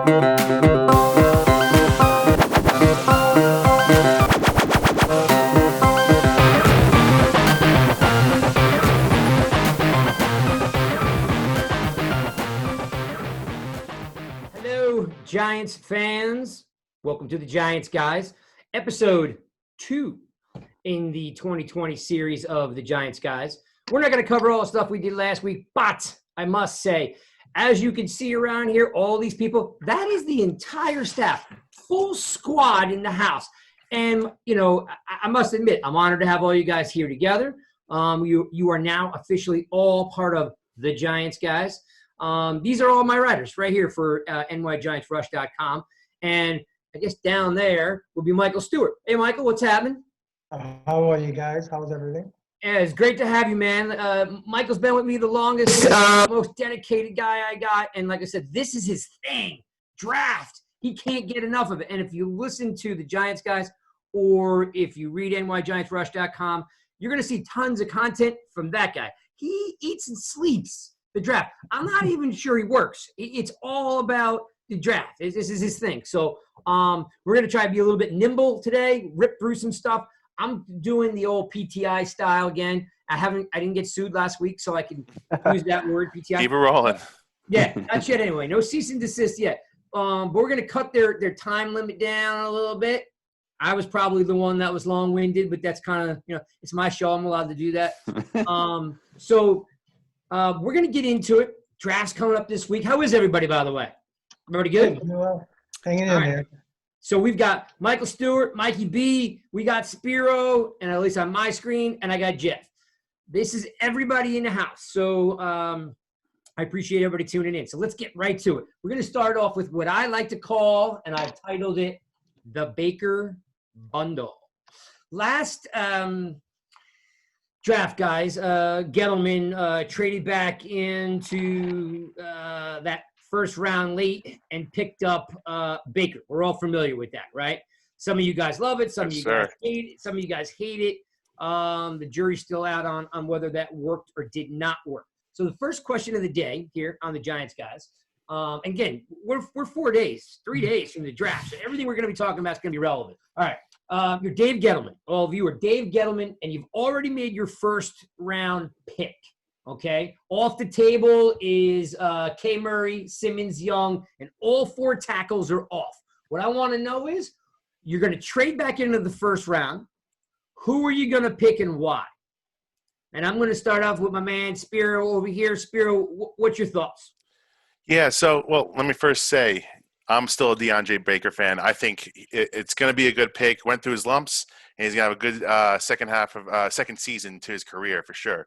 Hello, Giants fans. Welcome to the Giants Guys, episode 2 in the 2020 series of the Giants Guys. We're not going to cover all the stuff we did last week, but I must say, as you can see around here, all these people, that is the entire staff, full squad in the house. And, you know, I must admit, I'm honored to have all you guys here together. You are now officially all part of the Giants Guys. These are all my writers right here for nygiantsrush.com. And I guess down there will be Michael Stewart. Hey, Michael, what's happening? How are you guys? How's everything? Yeah, it's great to have you, man. Michael's been with me the longest, most dedicated guy I got. And like I said, this is his thing, draft. He can't get enough of it. And if you listen to the Giants Guys or if you read nygiantsrush.com, you're going to see tons of content from that guy. He eats and sleeps the draft. I'm not even sure he works. It's all about the draft. This is his thing. So we're going to try to be a little bit nimble today, rip through some stuff. I'm doing the old PTI style again. I didn't get sued last week, so I can use that word, PTI. Keep it rolling. Yeah, not yet anyway. No cease and desist yet. But we're going to cut their time limit down a little bit. I was probably the one that was long-winded, but that's kind of, it's my show. I'm allowed to do that. So we're going to get into it. Draft's coming up this week. How is everybody, by the way? Everybody good? Hanging in there. So we've got Michael Stewart, Mikey B, we got Spiro, and at least on my screen, and I got Jeff. This is everybody in the house. So I appreciate everybody tuning in. So let's get right to it. We're going to start off with what I like to call, and I've titled it, the Baker Bundle. Last draft, guys, Gettleman traded back into that first round late and picked up Baker. We're all familiar with that, right? Some of you guys love it. Some of you guys hate it. Some of you guys hate it. The jury's still out on whether that worked or did not work. So the first question of the day here on the Giants Guys, again, we're 3 days from the draft. So everything we're going to be talking about is going to be relevant. All right. You're Dave Gettleman. All of you are Dave Gettleman, and you've already made your first round pick. Okay, off the table is K. Murray, Simmons, Young, and all 4 tackles are off. What I want to know is you're going to trade back into the first round. Who are you going to pick and why? And I'm going to start off with my man Spiro over here. Spiro, what's your thoughts? Yeah, so, let me first say I'm still a DeAndre Baker fan. I think it's going to be a good pick. Went through his lumps, and he's going to have a good second season to his career for sure.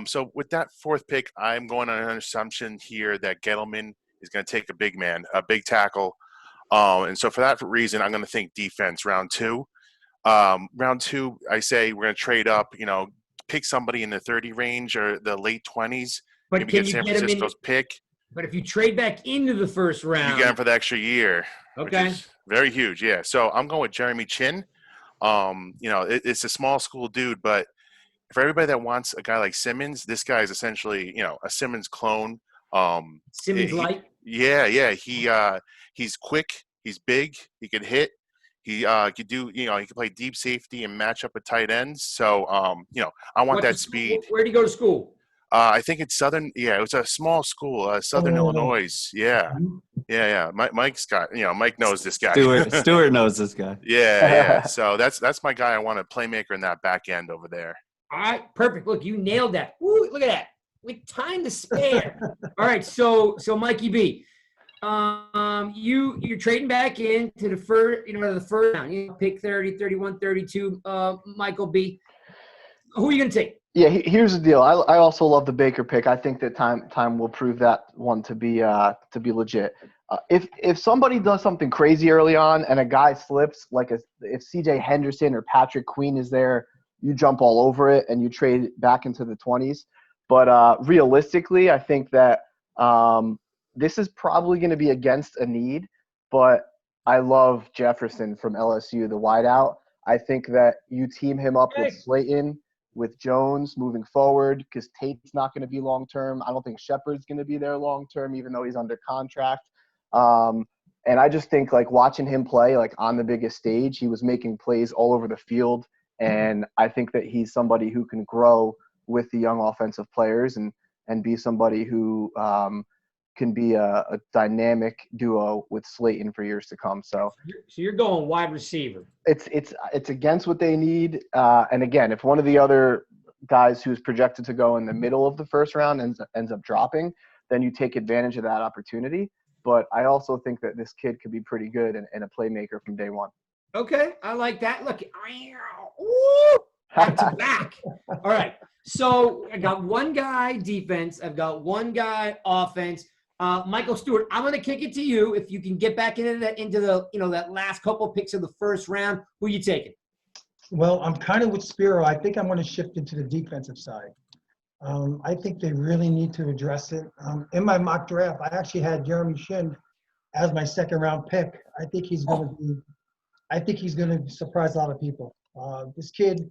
So with that 4th pick, I'm going on an assumption here that Gettleman is going to take a big man, a big tackle. And so for that reason, I'm going to think defense round 2. Round 2, I say we're going to trade up, pick somebody in the 30 range or the late 20s. But maybe can get you San get him Francisco's pick. But if you trade back into the first round. You get him for the extra year. Okay. Which is very huge, yeah. So I'm going with Jeremy Chin. It's a small school dude, but for everybody that wants a guy like Simmons, this guy is essentially, a Simmons clone. Simmons light? Yeah. He's quick. He's big. He can hit. He could do, he can play deep safety and match up with tight ends. So, I want that speed. Where did he go to school? I think it's Southern. Yeah, it was a small school, Southern Illinois. Yeah. Mike's got, Mike knows this guy. Stewart knows this guy. Yeah. So that's my guy. I want a playmaker in that back end over there. All right, perfect. Look, you nailed that. Woo, look at that. With time to spare. All right, so Mikey B, you're trading back into the first round. Pick 30, 31, 32. Michael B, who are you gonna take? Yeah, here's the deal. I also love the Baker pick. I think that time will prove that one to be legit. If somebody does something crazy early on and a guy slips, like if C.J. Henderson or Patrick Queen is there, you jump all over it and you trade back into the 20s. But realistically, I think that this is probably going to be against a need. But I love Jefferson from LSU, the wideout. I think that you team him up with Slayton, with Jones moving forward, because Tate's not going to be long-term. I don't think Shepard's going to be there long-term, even though he's under contract. And I just think like watching him play like on the biggest stage, he was making plays all over the field. And I think that he's somebody who can grow with the young offensive players and be somebody who can be a dynamic duo with Slayton for years to come. So you're going wide receiver. it's against what they need. And again, if one of the other guys who's projected to go in the middle of the first round ends up dropping, then you take advantage of that opportunity. But I also think that this kid could be pretty good and a playmaker from day one. Okay, I like that. Look, ooh, back to back. All right, so I got one guy defense. I've got one guy offense. Michael Stewart, I'm going to kick it to you. If you can get back into the that last couple picks of the first round, who you taking? Well, I'm kind of with Spiro. I think I'm going to shift into the defensive side. I think they really need to address it. In my mock draft, I actually had Jeremy Shin as my second round pick. I think he's going to surprise a lot of people. This kid,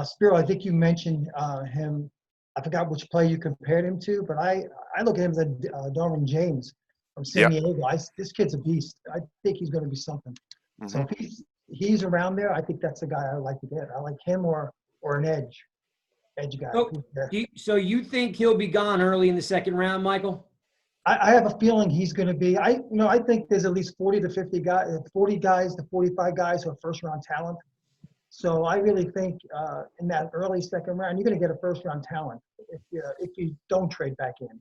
Spiro, I think you mentioned him. I forgot which player you compared him to, but I look at him as a Darwin James from San Diego. This kid's a beast. I think he's going to be something. Mm-hmm. So if he's around there, I think that's the guy I would like to get. I like him or an edge guy. So you think he'll be gone early in the second round, Michael? I have a feeling he's going to be. I think there's at least 40 to 50 guys, 40 guys to 45 guys who are first round talent. So I really think in that early second round, you're going to get a first round talent if you don't trade back in.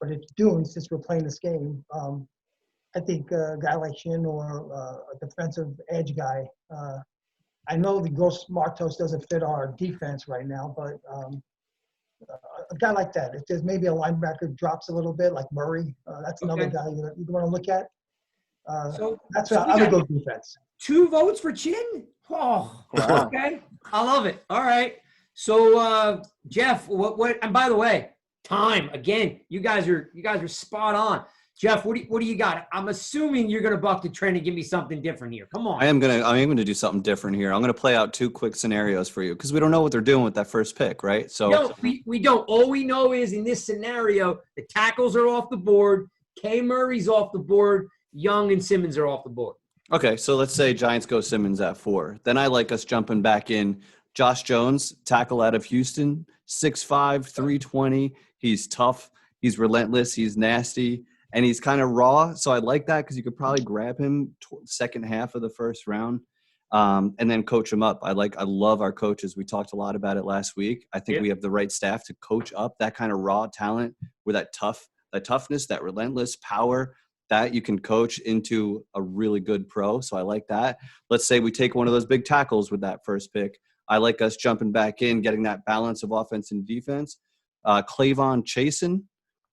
But if you do, since we're playing this game, I think a guy like Shin or a defensive edge guy. I know the Gross Martos doesn't fit our defense right now, but a guy like that. If there's maybe a linebacker drops a little bit, like Murray, that's another guy you want to look at. That's what I would go defense. 2 votes for Chin? Oh, wow. Okay. I love it. All right. So, Jeff, what? And by the way, time again. You guys are spot on. Jeff, what do you got? I'm assuming you're going to buck the trend and give me something different here. Come on. I am going to do something different here. I'm going to play out 2 quick scenarios for you because we don't know what they're doing with that first pick, right? So no, we don't. All we know is in this scenario, the tackles are off the board. K. Murray's off the board. Young and Simmons are off the board. Okay, so let's say Giants go Simmons at 4. Then I like us jumping back in. Josh Jones, tackle out of Houston, 6'5", 320. He's tough. He's relentless. He's nasty. And he's kind of raw, so I like that because you could probably grab him second half of the first round, and then coach him up. I love our coaches. We talked a lot about it last week. I think we have the right staff to coach up that kind of raw talent with that toughness, that relentless power that you can coach into a really good pro. So I like that. Let's say we take one of those big tackles with that first pick. I like us jumping back in, getting that balance of offense and defense. Clavon Chasen.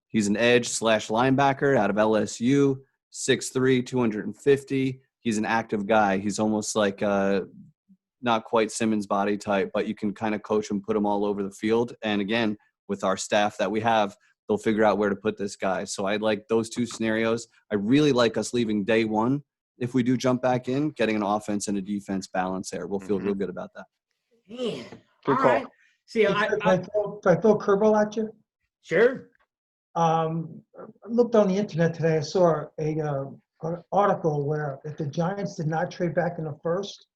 He's an edge / linebacker out of LSU, 6'3", 250. He's an active guy. He's almost like not quite Simmons body type, but you can kind of coach him, put him all over the field. And again, with our staff that we have, they'll figure out where to put this guy. So I like those 2 scenarios. I really like us leaving day one. If we do jump back in, getting an offense and a defense balance there. We'll feel real good about that. Man. Good call. Right. See, Can I throw a curveball at you? Sure. I looked on the internet today. I saw an article where if the Giants did not trade back in the first,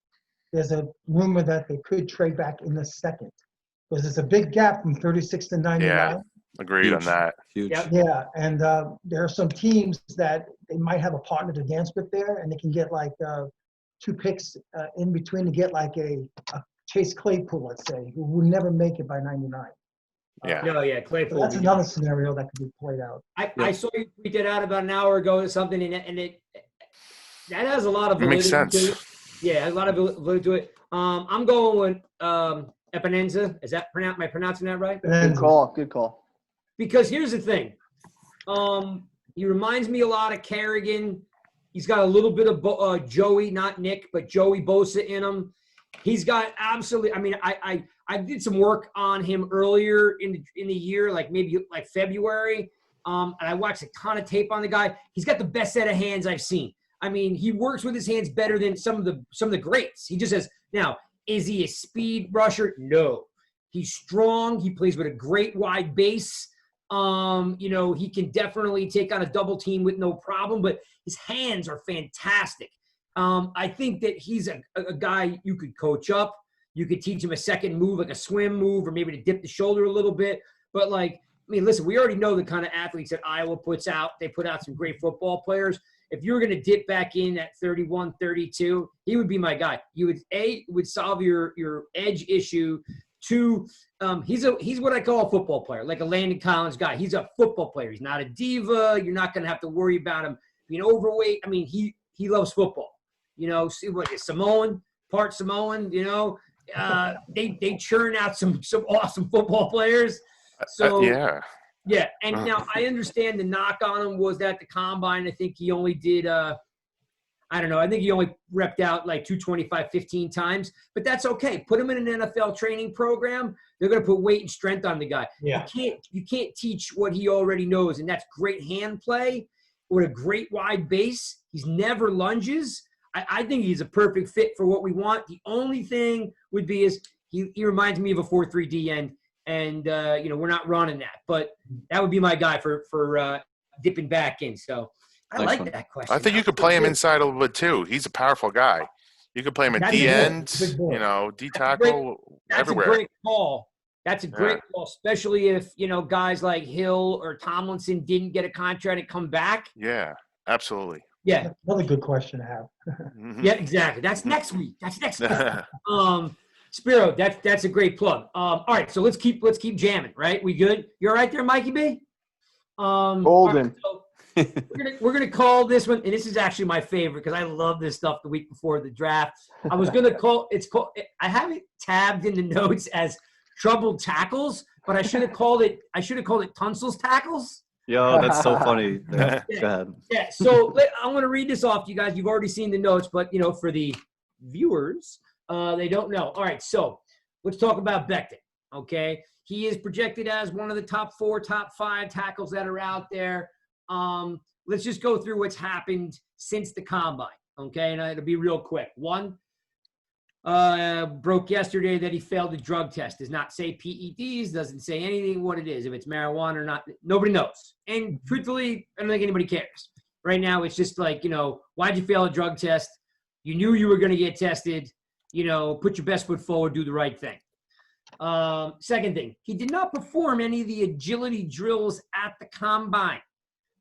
there's a rumor that they could trade back in the second. Because there's a big gap from 36 to 99. Yeah, agreed on that. Huge. Yep. Yeah, and there are some teams that they might have a partner to dance with there, and they can get like 2 picks in between to get like a Chase Claypool, let's say, who would never make it by 99. Yeah. No, yeah, Claypool. So that's another scenario that could be played out. I saw you tweet that out about an hour ago or something, and it that has a lot of It makes validity sense. to it. Yeah, a lot of validity to it. I'm going with Epinenza. Is that am I pronouncing that right? Good call. Good call. Because here's the thing. He reminds me a lot of Kerrigan. He's got a little bit of Joey, not Nick, but Joey Bosa in him. He's got absolutely. I mean, I did some work on him earlier in the year, like maybe like February, and I watched a ton of tape on the guy. He's got the best set of hands I've seen. I mean, he works with his hands better than some of the greats. He just says, now, is he a speed rusher? No. He's strong. He plays with a great wide base. He can definitely take on a double team with no problem, but his hands are fantastic. I think that he's a guy you could coach up. You could teach him a second move, like a swim move, or maybe to dip the shoulder a little bit. But listen, we already know the kind of athletes that Iowa puts out. They put out some great football players. If you were going to dip back in at 31, 32, he would be my guy. You would solve your edge issue. Two, he's what I call a football player, like a Landon Collins guy. He's a football player. He's not a diva. You're not going to have to worry about him being overweight. I mean, he loves football. See what Samoan, part Samoan. They churn out some awesome football players. So yeah. And now I understand the knock on him was that the combine. I think he only did. I think he only repped out like 225 15 times, but that's okay. Put him in an NFL training program. They're going to put weight and strength on the guy. Yeah. You can't teach what he already knows, and that's great hand play with a great wide base. He's never lunges. I think he's a perfect fit for what we want. The only thing would be is he reminds me of a 4-3 DN, and we're not running that, but that would be my guy for dipping back in. So I Nice like one. that question. I think you could play him inside a little bit too. He's a powerful guy. You could play him at That's D a good- end, good boy. D tackle, That's everywhere. a great call. That's a great call, especially if Mm-hmm. guys like Hill or Tomlinson didn't get a contract and come back. Yeah, absolutely. Yeah, Another good question to have. Mhm. yeah, exactly. That's next week. Spiro, that's a great plug. All right, so let's keep jamming, right? We good? You all right there, Mikey B? Golden. all right, so we're gonna call this one, and this is actually my favorite because I love this stuff the week before the draft. I was gonna call I have it tabbed in the notes as troubled tackles, but I should have called it Tunsil's tackles. Yo, that's so funny. Yeah, go ahead. Yeah, so I'm going to read this off to you guys. You've already seen the notes, but, for the viewers, they don't know. All right, so let's talk about Becton, okay? He is projected as one of the top 4, top 5 tackles that are out there. Let's just go through what's happened since the combine, okay? And it'll be real quick. One, broke yesterday that he failed the drug test. Does not say PEDs, doesn't say anything what it is. If it's marijuana or not, nobody knows. And truthfully, I don't think anybody cares. Right now, it's just like, why'd you fail a drug test? You knew you were going to get tested. Put your best foot forward, do the right thing. Second thing, he did not perform any of the agility drills at the combine.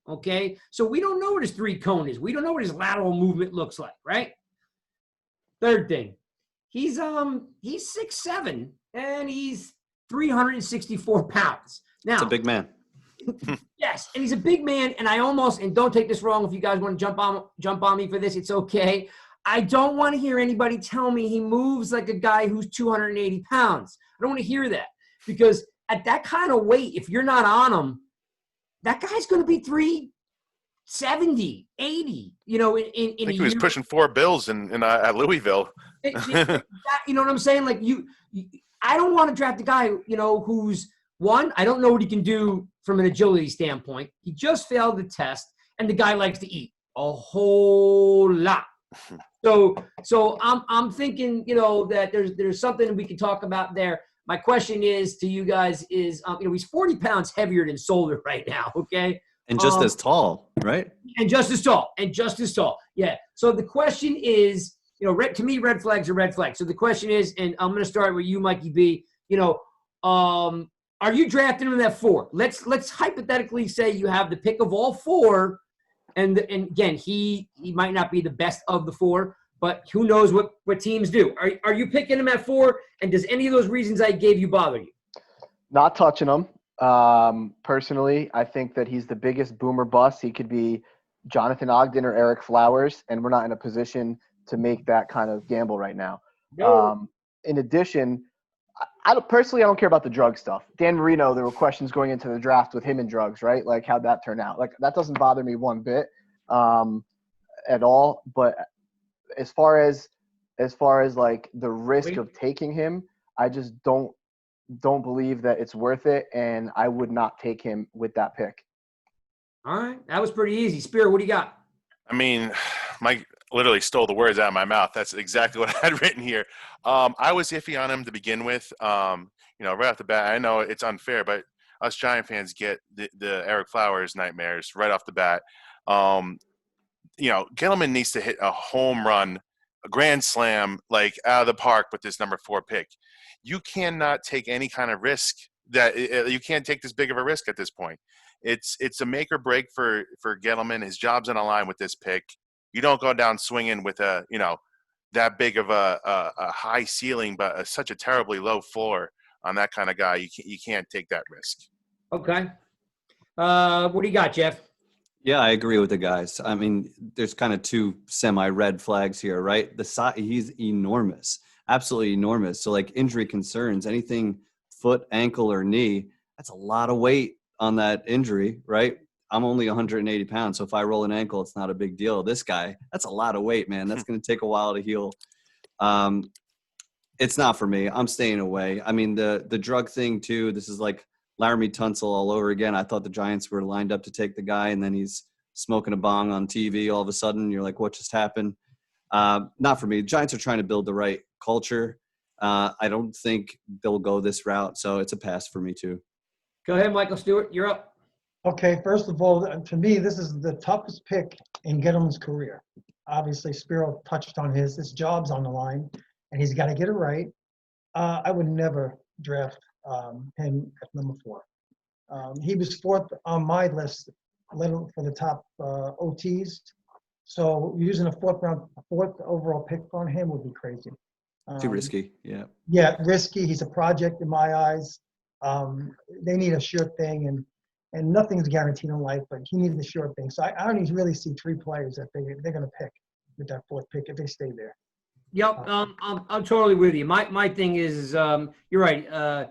Okay, so we don't know what his 3-cone is. We don't know what his lateral movement looks like, right? Third thing, he's 6'7", and he's 364 pounds. Now, It's a big man. yes, and he's a big man, and and don't take this wrong if you guys want to jump on me for this, it's okay. I don't want to hear anybody tell me he moves like a guy who's 280 pounds. I don't want to hear that, because at that kind of weight, if you're not on him, that guy's going to be 370, 80, in I think he was pushing 4 bills at Louisville. you know what I'm saying? Like I don't want to draft a guy, who's one, I don't know what he can do from an agility standpoint. He just failed the test, and the guy likes to eat a whole lot. So I'm thinking, that there's something we can talk about there. My question is to you guys is, he's 40 pounds heavier than Solder right now. Okay. And just as tall, right? And just as tall. Yeah. So the question is, to me, red flags are red flags. So the question is, and I'm going to start with you, Mikey B. Are you drafting him at 4? Let's hypothetically say you have the pick of all 4, and again, he might not be the best of the 4, but who knows what teams do? Are you picking him at 4? And does any of those reasons I gave you bother you? Not touching him. Personally, I think that he's the biggest boomer bust. He could be Jonathan Ogden or Eric Flowers, and we're not in a position to make that kind of gamble right now. No. In addition, I don't care about the drug stuff. Dan Marino, there were questions going into the draft with him and drugs, right? Like how'd that turn out? Like that doesn't bother me one bit at all. But as far as like the risk of taking him, I just don't believe that it's worth it, and I would not take him with that pick. All right. That was pretty easy. Spear, what do you got? I mean, Mike literally stole the words out of my mouth. That's exactly what I had written here. I was iffy on him to begin with. Right off the bat, I know it's unfair, but us Giant fans get the Eric Flowers nightmares right off the bat. Gettleman needs to hit a home run, a grand slam, like out of the park with this number 4 pick. You cannot take any kind of risk you can't take this big of a risk at this point. It's a make or break for Gettleman. His job's on the line with this pick. You don't go down swinging with that big of a high ceiling, but such a terribly low floor on that kind of guy. You can't take that risk. Okay. What do you got, Jeff? Yeah, I agree with the guys. I mean, there's kind of 2 semi-red flags here, right? The size, he's enormous, absolutely enormous. So like injury concerns, anything foot, ankle, or knee, that's a lot of weight on that injury, right? I'm only 180 pounds, so if I roll an ankle, it's not a big deal. This guy, that's a lot of weight, man. That's going to take a while to heal. It's not for me. I'm staying away. I mean, the drug thing too, this is like Laramie Tunsil all over again. I thought the Giants were lined up to take the guy, and then he's smoking a bong on TV all of a sudden. You're like, what just happened? Not for me. The Giants are trying to build the right culture. I don't think they'll go this route, so it's a pass for me too. Go ahead, Michael Stewart. You're up. Okay, first of all, to me, this is the toughest pick in Gettleman's career. Obviously, Spiro touched on his job's on the line, and he's got to get it right. I would never draft him at number 4. He was 4th on my list for the top OTs. So using a 4th overall pick on him would be crazy. Too risky, yeah. Yeah, risky. He's a project in my eyes. They need a sure thing, and nothing's guaranteed in life, but he needed a sure thing. So I don't really see 3 players that they're going to pick with that 4th pick if they stay there. Yep, I'm totally with you. My thing is, you're right.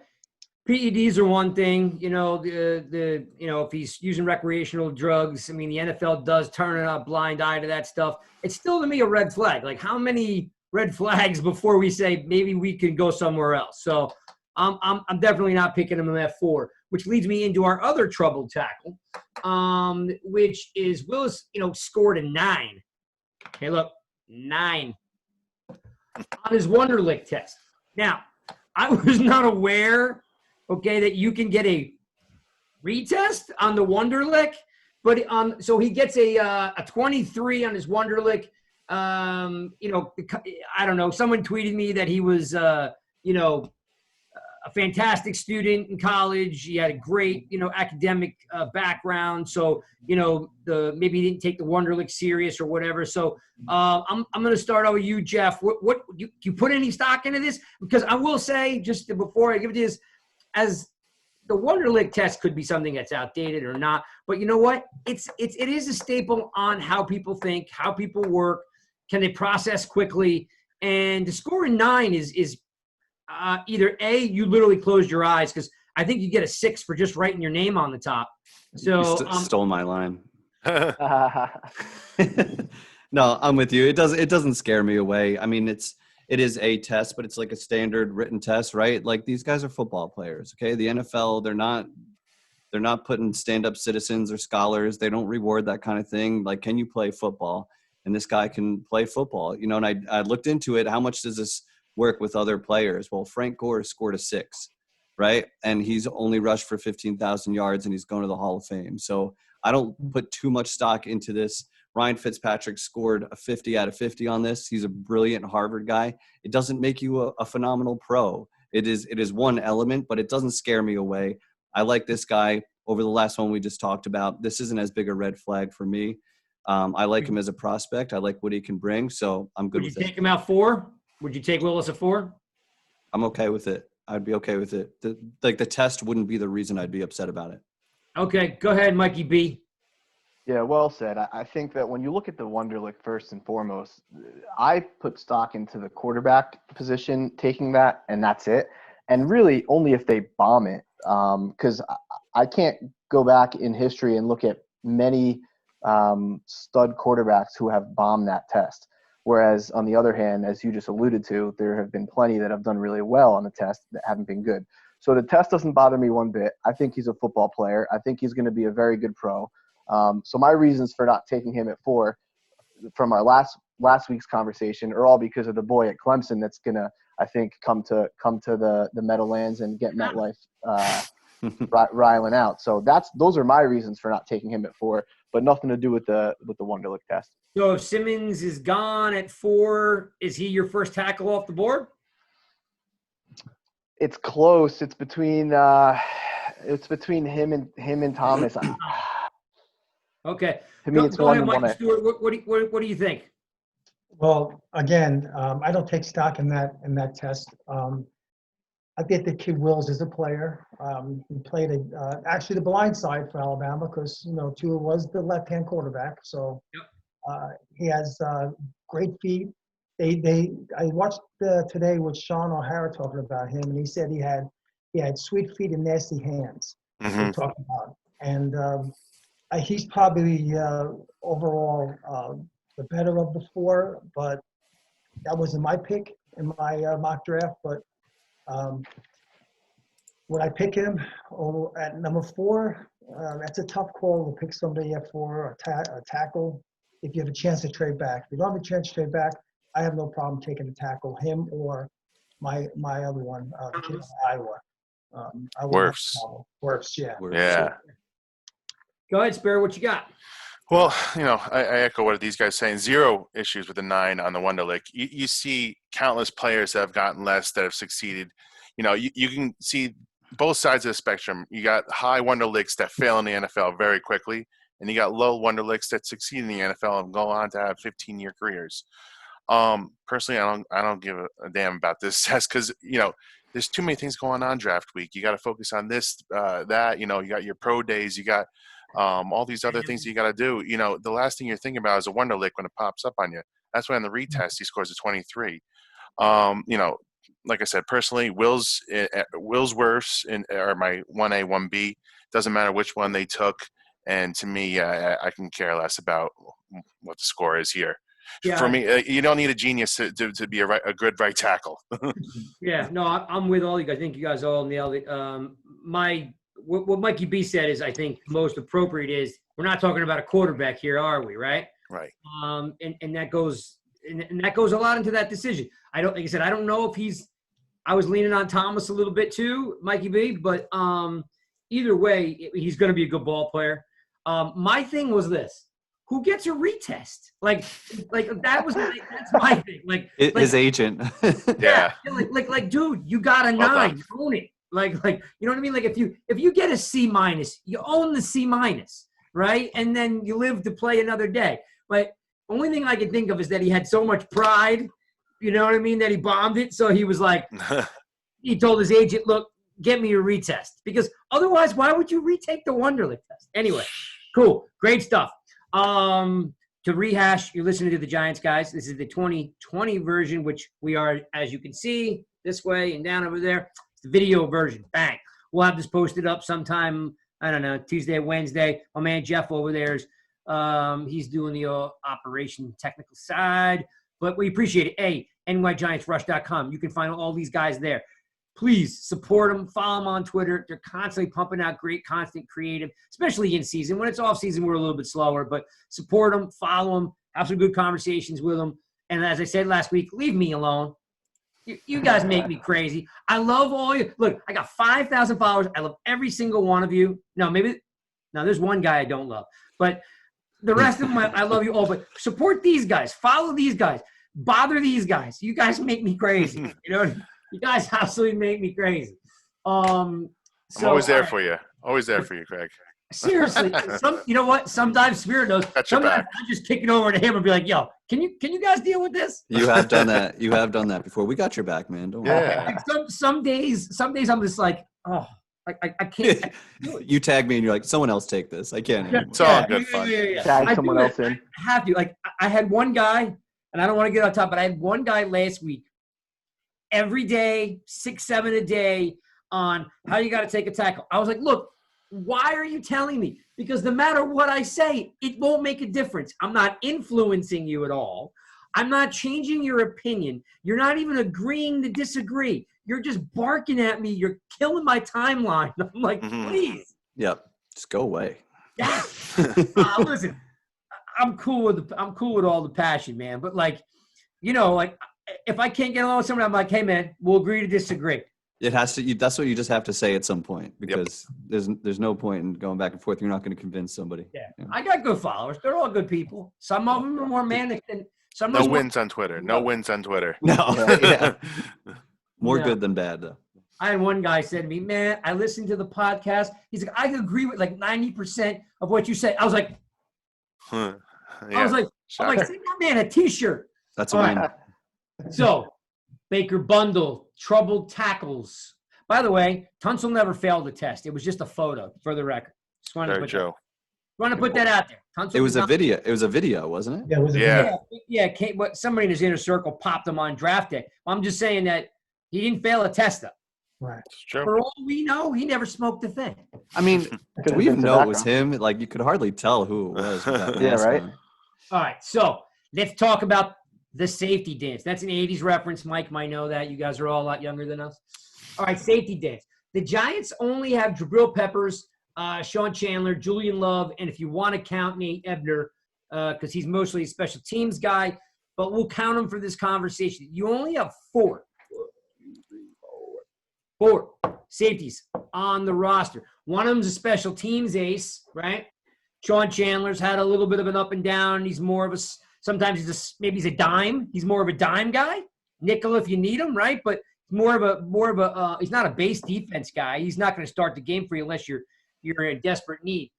PEDs are one thing, if he's using recreational drugs. I mean, the NFL does turn a blind eye to that stuff. It's still to me a red flag. Like, how many red flags before we say maybe we can go somewhere else? So I'm definitely not picking him at 4, which leads me into our other troubled tackle, which is Willis. Scored a 9. Hey, look, 9 on his Wonderlic test. Now, I was not aware, that you can get a retest on the Wonderlic, but so he gets a 23 on his Wonderlic. I don't know. Someone tweeted me that he was, a fantastic student in college. He had a great, academic background. So, maybe he didn't take the Wonderlic serious or whatever. So I'm going to start out with you, Jeff. What you put any stock into this? Because I will say, just before I give it to you, as the Wonderlic test could be something that's outdated or not, but you know what? It is a staple on how people think, how people work. Can they process quickly? And to score a 9 is either A, you literally closed your eyes, because I think you get a 6 for just writing your name on the top. So You stole my line. No, I'm with you. It doesn't scare me away. I mean, it is a test, but it's like a standard written test, right? Like, these guys are football players, okay? The NFL, they're not putting stand-up citizens or scholars. They don't reward that kind of thing. Like, can you play football? And this guy can play football, and I looked into it. How much does this work with other players? Well, Frank Gore scored a 6, right? And he's only rushed for 15,000 yards, and he's going to the Hall of Fame. So I don't put too much stock into this. Ryan Fitzpatrick scored a 50 out of 50 on this. He's a brilliant Harvard guy. It doesn't make you a phenomenal pro. It is one element, but it doesn't scare me away. I like this guy over the last one we just talked about. This isn't as big a red flag for me. I like him as a prospect. I like what he can bring, so I'm good with it. Would you take him out 4? Would you take Willis at 4? I'm okay with it. I'd be okay with it. The test wouldn't be the reason I'd be upset about it. Okay, go ahead, Mikey B. Yeah, well said. I think that when you look at the Wonderlic first and foremost, I put stock into the quarterback position, taking that, and that's it. And really only if they bomb it, because I can't go back in history and look at many stud quarterbacks who have bombed that test. Whereas on the other hand, as you just alluded to, there have been plenty that have done really well on the test that haven't been good. So the test doesn't bother me one bit. I think he's a football player. I think he's going to be a very good pro. So my reasons for not taking him at 4 from our last week's conversation are all because of the boy at Clemson that's going to, I think, come to the Meadowlands and get MetLife riling out. So those are my reasons for not taking him at 4, but nothing to do with the Wonderlic test. So if Simmons is gone at 4, is he your first tackle off the board? It's close. It's between him and Thomas. Okay. To me, it's Go 1 ahead, and Mike 1A. Stewart. What do you think? Well, again, I don't take stock in that test. I think that Kid Wills is a player. He played actually the blind side for Alabama because Tua was the left-hand quarterback. So he has great feet. I watched today with Sean O'Hara talking about him, and he said he had sweet feet and nasty hands. Mhm. We talked about, and he's probably overall the better of the 4. But that wasn't my pick in my mock draft. But would I pick him at number 4? That's a tough call to pick somebody at 4, a tackle. If you have a chance to trade back, if you don't have a chance to trade back, I have no problem taking a tackle, him or my other one, the kid from Iowa. Wirfs. Wirfs, yeah. Yeah. Go ahead, Spare. What you got? Well, I echo what these guys are saying. 0 issues with the 9 on the Wonderlic. You see countless players that have gotten less that have succeeded. You can see both sides of the spectrum. You got high Wonderlicks that fail in the NFL very quickly, and you got low Wonderlicks that succeed in the NFL and go on to have 15-year careers. Personally, I don't give a damn about this test because there's too many things going on draft week. You got to focus on this, that. You got your pro days. You got all these other things you got to do. The last thing you're thinking about is a Wonderlic when it pops up on you. That's why on the retest he scores a 23. Like I said, personally, Will's worse are my 1A, 1B. Doesn't matter which one they took. And to me, I can care less about what the score is here. Yeah. For me, you don't need a genius to be a good right tackle. Yeah, no, I'm with all you guys. I think you guys all nailed it. What Mikey B said is, I think, most appropriate is we're not talking about a quarterback here, are we? Right. Right. And that goes a lot into that decision. Like I said, I don't know if I was leaning on Thomas a little bit too, Mikey B, but either way, he's going to be a good ball player. My thing was this. Who gets a retest? Like that's my thing. His agent. Yeah. Like, dude, you got a 9, you own it. Like, you know what I mean? Like, if you get a C-, you own the C-, right? And then you live to play another day. But only thing I can think of is that he had so much pride, you know what I mean, that he bombed it. So he was like, he told his agent, look, get me a retest. Because otherwise, why would you retake the Wonderlic test? Anyway, cool. Great stuff. To rehash, you're listening to the Giants, guys. This is the 2020 version, which we are, as you can see, this way and down over there. It's the video version. Bang. We'll have this posted up sometime, I don't know, Tuesday, Wednesday. My man Jeff over there's he's doing the operation technical side. But we appreciate it. Hey, nygiantsrush.com. You can find all these guys there. Please support them. Follow them on Twitter. They're constantly pumping out great content, creative, especially in season. When it's off season, we're a little bit slower, but support them, follow them, have some good conversations with them. And as I said last week, leave me alone. You guys make me crazy. I love all you. Look, I got 5,000 followers. I love every single one of you. No, there's one guy I don't love, but the rest of them, I love you all. But support these guys. Follow these guys. Bother these guys. You guys make me crazy. You guys absolutely make me crazy. I'm always there for you. Always there for you, Craig. Seriously, you know what? Sometimes Spirit knows. Sometimes I just kick it over to him and be like, "Yo, can you guys deal with this?" You have done that. You have done that before. We got your back, man. Don't worry. Yeah. Some days I'm just like, oh, I can't. You tag me and you're like, someone else take this. I can't anymore. It's all good fun. Tag someone else in. I have to. Like, I had one guy, and I don't want to get on top, but I had one guy last week. Every day, 6, 7 a day on how you got to take a tackle. I was like, look, why are you telling me? Because no matter what I say, it won't make a difference. I'm not influencing you at all. I'm not changing your opinion. You're not even agreeing to disagree. You're just barking at me. You're killing my timeline. I'm like, please. Yep. Just go away. Yeah. Listen, I'm cool with all the passion, man. But like, like, if I can't get along with somebody, I'm like, hey, man, we'll agree to disagree. It has to. That's what you just have to say at some point because there's no point in going back and forth. You're not going to convince somebody. Yeah. Yeah. I got good followers. They're all good people. Some of them are more manic than some. No of them wins on Twitter. No wins on Twitter. No, yeah. More No. good than bad though. I had one guy said to me, "Man, I listened to the podcast. He's like, I agree with like 90% of what you said." I was like, Huh. I was like, send that man a T-shirt. That's All what right. So, Baker Bundle, troubled tackles. By the way, Tunsil never failed the test. It was just a photo for the record. Just wanted to Sorry, put Joe. that out there. Tunsil It was a not- video. It was a video, wasn't it? Yeah, it was a Yeah. But somebody in his inner circle popped him on draft day. I'm just saying that he didn't fail a test, though. right. It's true. For all we know, he never smoked a thing. I mean, Could've we been even know it was tobacco. him. Like you could hardly tell who it was. with that Yeah, mask right? on. All right, so let's talk about the safety dance. That's an 80s reference. Mike might know that. You guys are all a lot younger than us. All right, safety dance. The Giants only have Jabril Peppers, Sean Chandler, Julian Love, and if you want to count Nate Ebner, because he's mostly a special teams guy, but we'll count him for this conversation. You only have four safeties on the roster. One of them's a special teams ace, right? Sean Chandler's had a little bit of an up and down. He's more of a sometimes maybe he's a dime. He's more of a dime guy, nickel if you need him, right? But more of a he's not a base defense guy. He's not going to start the game for you unless you're in a desperate need.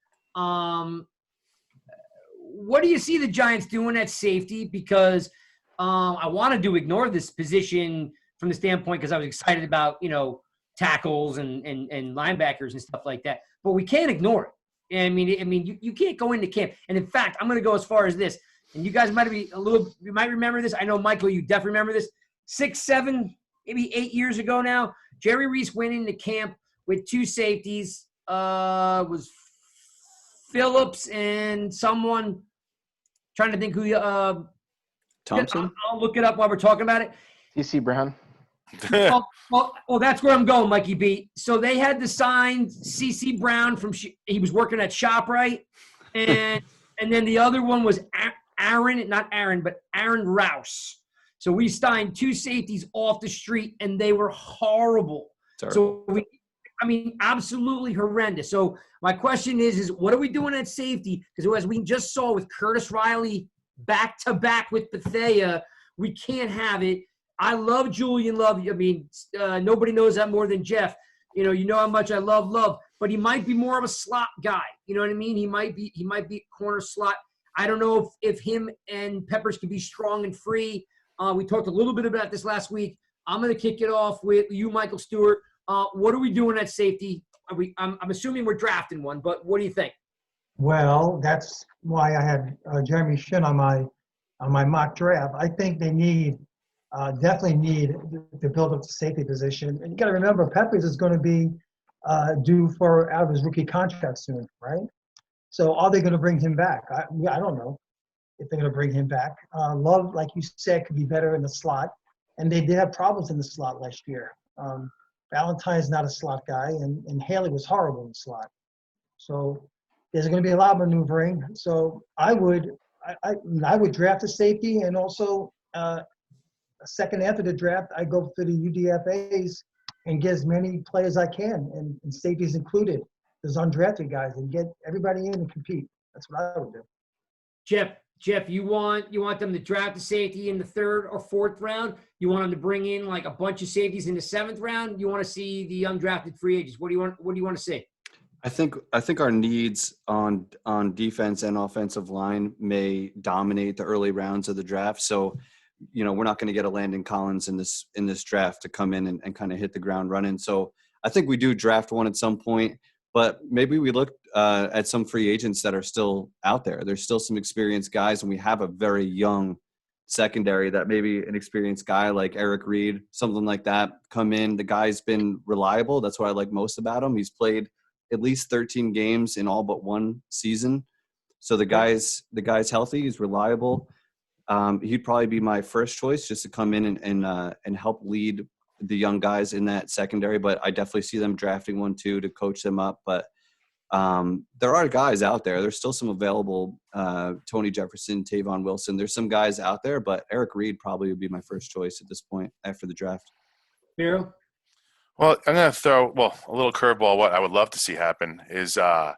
What do you see the Giants doing at safety? Because I wanted to ignore this position from the standpoint because I was excited about tackles and linebackers and stuff like that. But we can't ignore it. I mean, you can't go into camp. And in fact, I'm going to go as far as this. And you guys you might remember this. I know, Michael, you definitely remember this. 6, 7, maybe 8 years ago now, Jerry Reese went into camp with two safeties. Was Phillips and someone, trying to think who. Thompson. I'll look it up while we're talking about it. TC Brown. Well, that's where I'm going, Mikey B. So they had to sign C.C. Brown he was working at ShopRite, and then the other one was Aaron Rouse. So we signed two safeties off the street, and they were horrible. Terrible. So absolutely horrendous. So my question is what are we doing at safety? Because as we just saw with Curtis Riley back to back with Bethea, we can't have it. I love Julian Love. I mean, nobody knows that more than Jeff. You know how much I love Love, but he might be more of a slot guy. You know what I mean? He might be corner slot. I don't know if him and Peppers can be strong and free. We talked a little bit about this last week. I'm going to kick it off with you, Michael Stewart. What are we doing at safety? I'm assuming we're drafting one, but what do you think? Well, that's why I had Jeremy Shin on my mock draft. I think they definitely need to build up the safety position. And you got to remember, Peppers is going to be due out of his rookie contract soon, right? So are they going to bring him back? I don't know if they're going to bring him back. Love, like you said, could be better in the slot, and they did have problems in the slot last year. Valentine's not a slot guy, and Haley was horrible in the slot. So there's going to be a lot of maneuvering. So I would draft a safety, and also a second after the draft, I go for the UDFAs and get as many players I can, and safeties included. There's undrafted guys, and get everybody in and compete. That's what I would do. Jeff, you want them to draft a safety in the 3rd or 4th round? You want them to bring in like a bunch of safeties in the 7th round? You want to see the undrafted free agents? What do you want to see? I think our needs on defense and offensive line may dominate the early rounds of the draft. So, we're not going to get a Landon Collins in this draft to come in and kind of hit the ground running. So I think we do draft one at some point, but maybe we look at some free agents that are still out there. There's still some experienced guys, and we have a very young secondary that maybe an experienced guy like Eric Reed, something like that, come in. The guy's been reliable. That's what I like most about him. He's played at least 13 games in all but one season. So the guy's healthy. He's reliable. He'd probably be my first choice just to come in and help lead the young guys in that secondary. But I definitely see them drafting one too to coach them up. But there are guys out there. There's still some available. Tony Jefferson, Tavon Wilson. There's some guys out there, but Eric Reed probably would be my first choice at this point after the draft. Miro? Well, I'm going to throw a little curveball. What I would love to see happen is a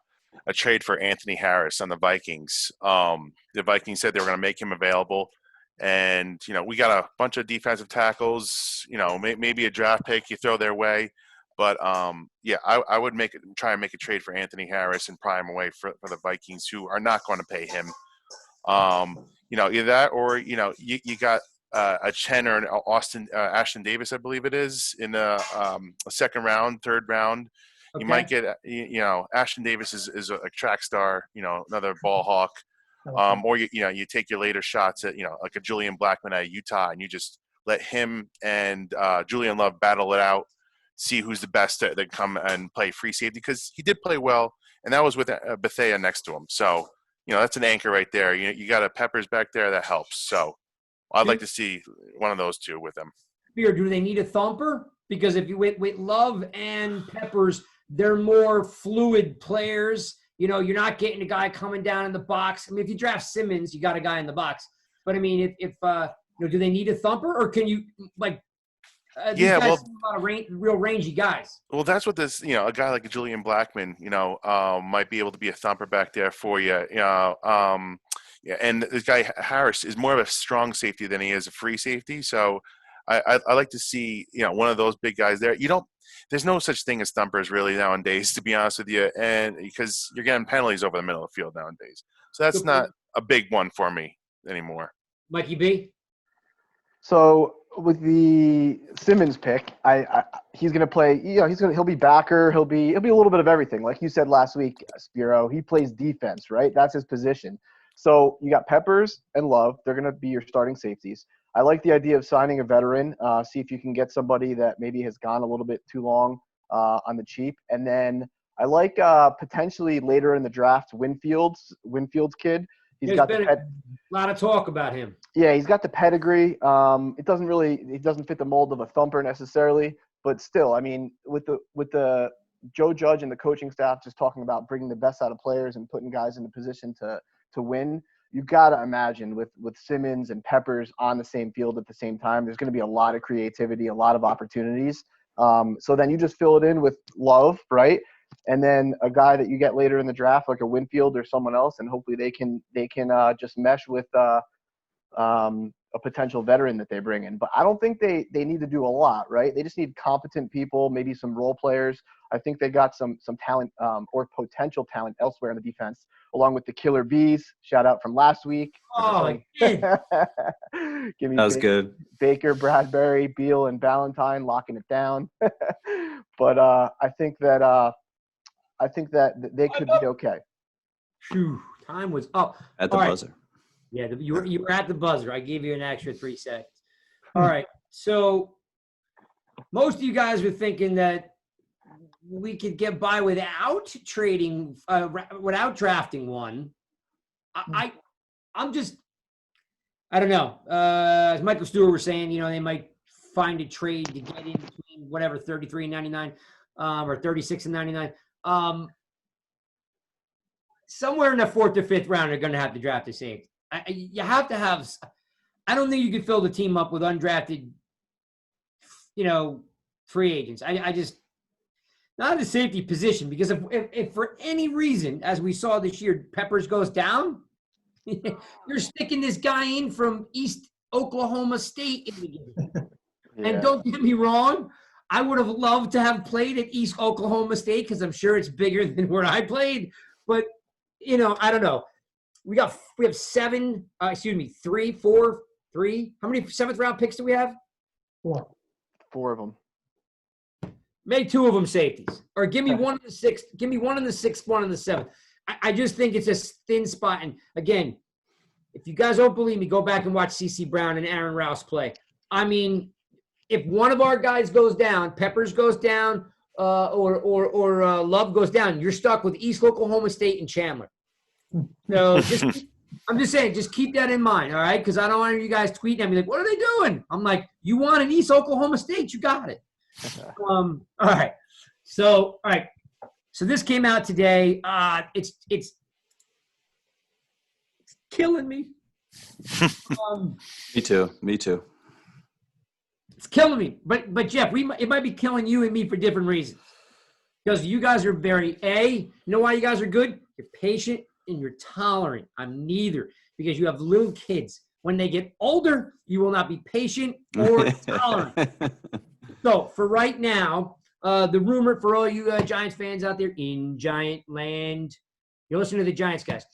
trade for Anthony Harris on the Vikings. The Vikings said they were going to make him available, and we got a bunch of defensive tackles. Maybe a draft pick you throw their way, but yeah, I would try and make a trade for Anthony Harris and pry him away for the Vikings, who are not going to pay him. Either that or you got a Chen or an Ashton Davis, I believe it is, in the second round, third round. Okay. You might get Ashton Davis is a track star, another ball hawk. Or you take your later shots at like a Julian Blackman at Utah, and you just let him and Julian Love battle it out, see who's the best that come and play free safety, because he did play well, and that was with Bethea next to him. So that's an anchor right there. You got a Peppers back there that helps. So I'd like to see one of those two with them. Or do they need a thumper? Because if you with Love and Peppers, they're more fluid players. You're not getting a guy coming down in the box. I mean, if you draft Simmons, you got a guy in the box. But I mean, if do they need a thumper, or can you these guys seem a lot of real rangy guys? Well, that's what this, a guy like Julian Blackman, might be able to be a thumper back there for you. Yeah, and this guy Harris is more of a strong safety than he is a free safety. So I like to see one of those big guys there. There's no such thing as thumpers really nowadays, to be honest with you, and because you're getting penalties over the middle of the field nowadays. So that's not a big one for me anymore. Mikey B. So with the Simmons pick, he's going to play. He'll be backer. He'll be a little bit of everything. Like you said last week, Spiro, he plays defense, right? That's his position. So you got Peppers and Love. They're going to be your starting safeties. I like the idea of signing a veteran. See if you can get somebody that maybe has gone a little bit too long on the cheap. And then I like potentially later in the draft Winfield's kid. There's been a lot of talk about him. Yeah, he's got the pedigree. It doesn't fit the mold of a thumper necessarily, but still, I mean, with the Joe Judge and the coaching staff just talking about bringing the best out of players and putting guys in the position to win, you got to imagine with Simmons and Peppers on the same field at the same time, there's going to be a lot of creativity, a lot of opportunities. So then you just fill it in with Love, right? And then a guy that you get later in the draft, like a Winfield or someone else, and hopefully they can just mesh with a potential veteran that they bring in. But I don't think they need to do a lot, right? They just need competent people, maybe some role players. I think they got some talent or potential talent elsewhere in the defense, along with the Killer Bees. Shout out from last week. Oh, Give me That was good. Baker, Bradbury, Beal, and Ballantyne locking it down. But I think that they could be okay. Phew, time was up. At the All right. buzzer. Yeah, you were at the buzzer. I gave you an extra 3 seconds. All right. So most of you guys were thinking that we could get by without trading, without drafting one. I don't know. As Michael Stewart was saying, they might find a trade to get in between whatever 33 and 99, or 36 and 99. Somewhere in the 4th or 5th round, they're going to have to draft a safety. You have to have. I don't think you could fill the team up with undrafted, free agents. I just not a safety position, because if for any reason, as we saw this year, Peppers goes down, you're sticking this guy in from East Oklahoma State in the game. Yeah. And don't get me wrong, I would have loved to have played at East Oklahoma State, because I'm sure it's bigger than where I played. But I don't know. We have 3. How many 7th round picks do we have? 4. 4 of them. Make 2 of them safeties, or give me one in the 6th. Give me one in the 6th, one in the 7th. I just think it's a thin spot. And again, if you guys don't believe me, go back and watch CeCe Brown and Aaron Rouse play. I mean, if one of our guys goes down, Peppers goes down, or Love goes down, you're stuck with East Oklahoma State and Chandler. So I'm just saying, just keep that in mind, all right? Because I don't want you guys tweeting at me like, what are they doing? I'm like, you want an East Oklahoma State, you got it. All right. So, all right. So this came out today. It's killing me. Me too. It's killing me. But Jeff, it might be killing you and me for different reasons. Because you guys are you know why you guys are good? You're patient and you're tolerant. I'm neither, because you have little kids. When they get older, you will not be patient or tolerant. So for right now, the rumor for all you Giants fans out there in Giant Land, you're listening to the Giants guys.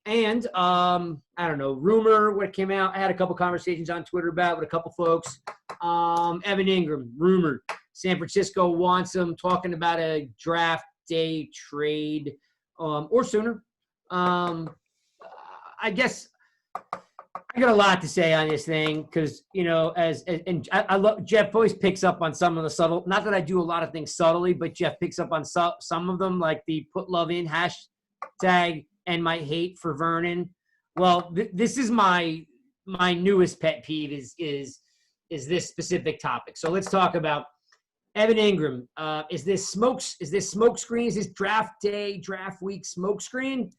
And I don't know, rumor, what came out, I had a couple conversations on Twitter about with a couple folks. Evan Ingram, rumored. San Francisco wants him, talking about a draft day trade or sooner. I guess I got a lot to say on this thing because, you know, and I love Jeff always picks up on some of the subtle, not that I do a lot of things subtly, but Jeff picks up on some of them, like the put love in hashtag and my hate for Vernon. Well, this is my newest pet peeve is this specific topic. So let's talk about Evan Ingram. Is this smoke screen? Is this draft week smoke screen?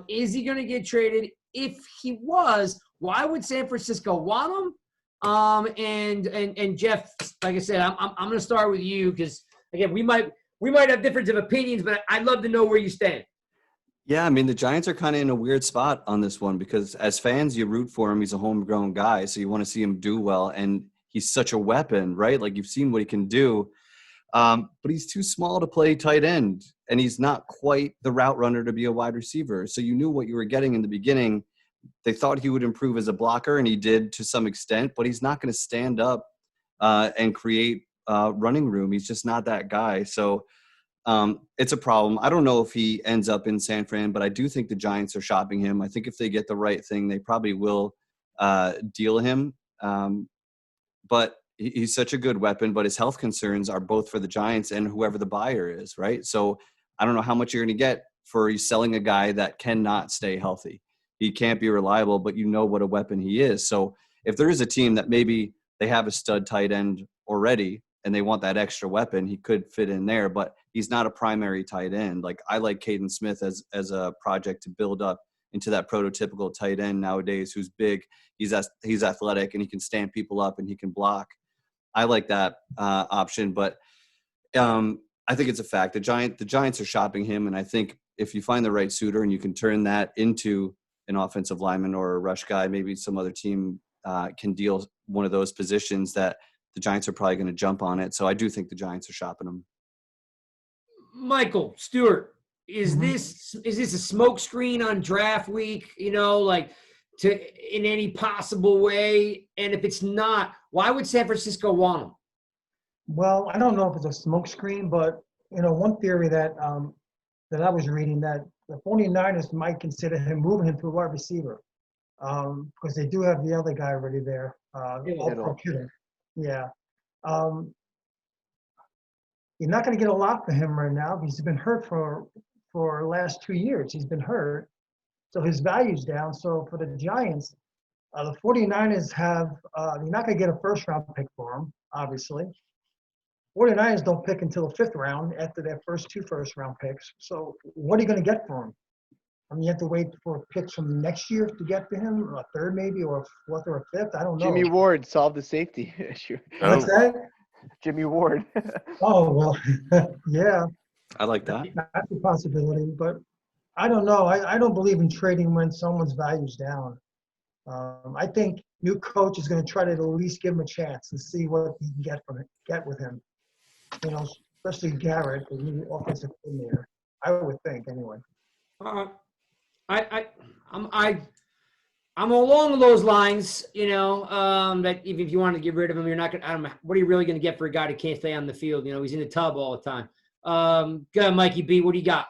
Is he going to get traded? If he was, why would San Francisco want him? And Jeff, like I said, I'm going to start with you because again, we might have difference of opinions, but I'd love to know where you stand. Yeah, I mean, the Giants are kind of in a weird spot on this one because as fans, you root for him. He's a homegrown guy, so you want to see him do well. And he's such a weapon, right? Like you've seen what he can do. But he's too small to play tight end, and he's not quite the route runner to be a wide receiver. So you knew what you were getting in the beginning. They thought he would improve as a blocker, and he did to some extent, but he's not going to stand up and create running room. He's just not that guy. So it's a problem. I don't know if he ends up in San Fran, but I do think the Giants are shopping him. I think if they get the right thing, they probably will deal him. But he's such a good weapon, but his health concerns are both for the Giants and whoever the buyer is, right? So I don't know how much you're going to get for selling a guy that cannot stay healthy. He can't be reliable, but you know what a weapon he is. So if there is a team that maybe they have a stud tight end already and they want that extra weapon, he could fit in there, but he's not a primary tight end. Like I like Caden Smith as a project to build up into that prototypical tight end nowadays who's big, he's athletic, and he can stand people up and he can block. I like that option, but I think it's a fact. The Giants are shopping him, and I think if you find the right suitor and you can turn that into an offensive lineman or a rush guy, maybe some other team can deal one of those positions that the Giants are probably going to jump on it. So I do think the Giants are shopping him. Michael Stewart, is this a smoke screen on draft week? You know, like in any possible way? And if it's not, why would San Francisco want him? Well, I don't know if it's a smoke screen, but you know, one theory that that I was reading that the 49ers might consider moving him to a wide receiver because they do have the other guy already there. Kittle. Yeah. You're not going to get a lot for him right now because he's been hurt for the last 2 years. He's been hurt. So his value's down. So for the Giants, the 49ers you're not going to get a first-round pick for him, obviously. 49ers don't pick until the 5th round after their first 2 first-round picks. So what are you going to get for him? I mean, you have to wait for picks from next year to get to him, a 3rd maybe, or a 4th or a 5th. I don't know. Jimmy Ward solved the safety issue. What's that? Jimmy Ward. Oh, well, yeah. I like that. That's a possibility, but I don't know. I don't believe in trading when someone's value's down. I think new coach is going to try to at least give him a chance and see what he can get with him. You know, especially Garrett, the new offensive coordinator. I would think, anyway. I'm along those lines. You know, that if you want to get rid of him, you're not going. I don't know. What are you really going to get for a guy that can't stay on the field? You know, he's in the tub all the time. Go ahead, Mikey B. What do you got?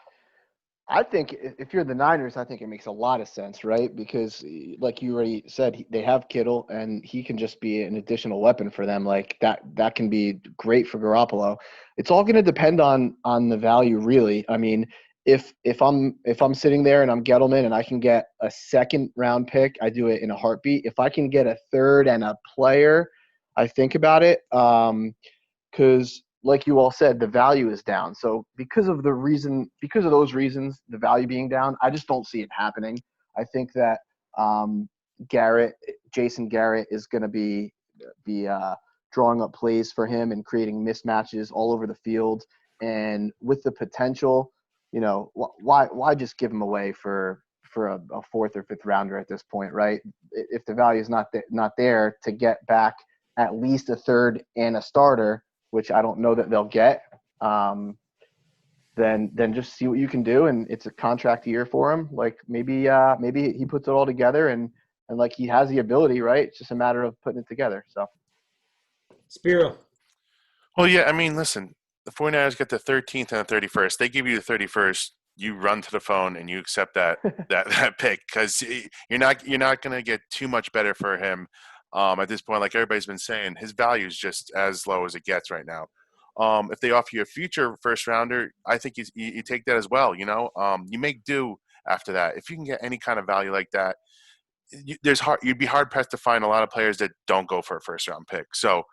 I think if you're the Niners, I think it makes a lot of sense, right? Because like you already said, they have Kittle, and he can just be an additional weapon for them. Like that can be great for Garoppolo. It's all going to depend on the value, really. I mean, if I'm sitting there and I'm Gettleman and I can get a 2nd round pick, I do it in a heartbeat. If I can get a 3rd and a player, I think about it. Because like you all said, the value is down. So because of those reasons, the value being down, I just don't see it happening. I think that Jason Garrett is going to be drawing up plays for him and creating mismatches all over the field. And with the potential, why just give him away for a fourth or fifth rounder at this point, right? If the value is not there to get back at least a third and a starter, which I don't know that they'll get, then just see what you can do. And it's a contract year for him. Like maybe he puts it all together and like he has the ability, right? It's just a matter of putting it together. So. Spiro. Well, yeah, I mean, listen, the 49ers get the 13th and the 31st. They give you the 31st. You run to the phone and you accept that pick because you're not going to get too much better for him at this point. Like everybody's been saying, his value is just as low as it gets right now. If they offer you a future first rounder, I think you take that as well. You make do after that. If you can get any kind of value like that, you'd be hard pressed to find a lot of players that don't go for a first round pick. So,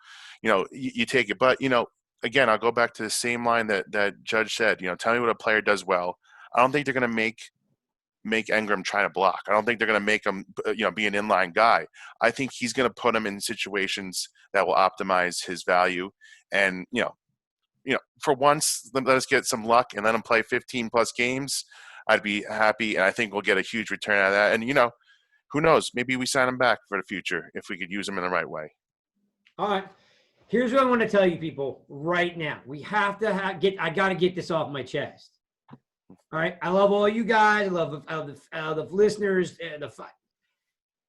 you take it. But, again, I'll go back to the same line that Judge said, tell me what a player does well. I don't think they're going to make Engram try to block. I don't think they're going to make him, be an inline guy. I think he's going to put him in situations that will optimize his value. And, for once, let us get some luck and let him play 15 plus games. I'd be happy. And I think we'll get a huge return out of that. And, who knows? Maybe we sign him back for the future if we could use him in the right way. All right. Here's what I want to tell you people right now. We have to I got to get this off my chest. All right. I love all you guys. I love the listeners.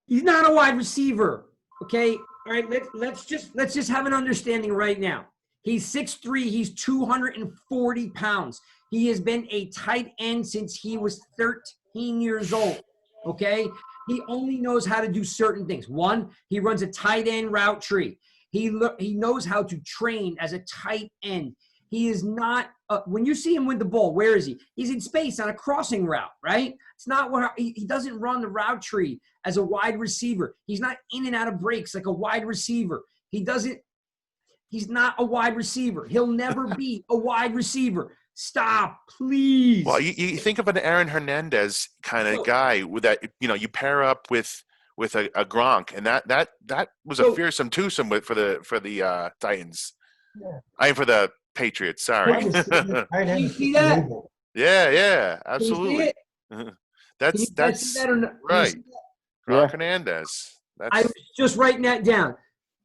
He's not a wide receiver. Okay. All right. Let's just have an understanding right now. He's 6'3". He's 240 pounds. He has been a tight end since he was 13 years old. Okay. He only knows how to do certain things. One, he runs a tight end route tree. He knows how to train as a tight end. He is not when you see him with the ball, where is he? He's in space on a crossing route, right? It's not what he doesn't run the route tree as a wide receiver. He's not in and out of breaks like a wide receiver. He's not a wide receiver. He'll never be a wide receiver. Stop, please. Well, you think of an Aaron Hernandez kind of guy with that, you pair up with a Gronk, and that was a fearsome twosome for the Titans. Yeah. I mean, for the Patriots. Sorry. You see that? Yeah, absolutely. That's right. Gronk Hernandez. I was just writing that down.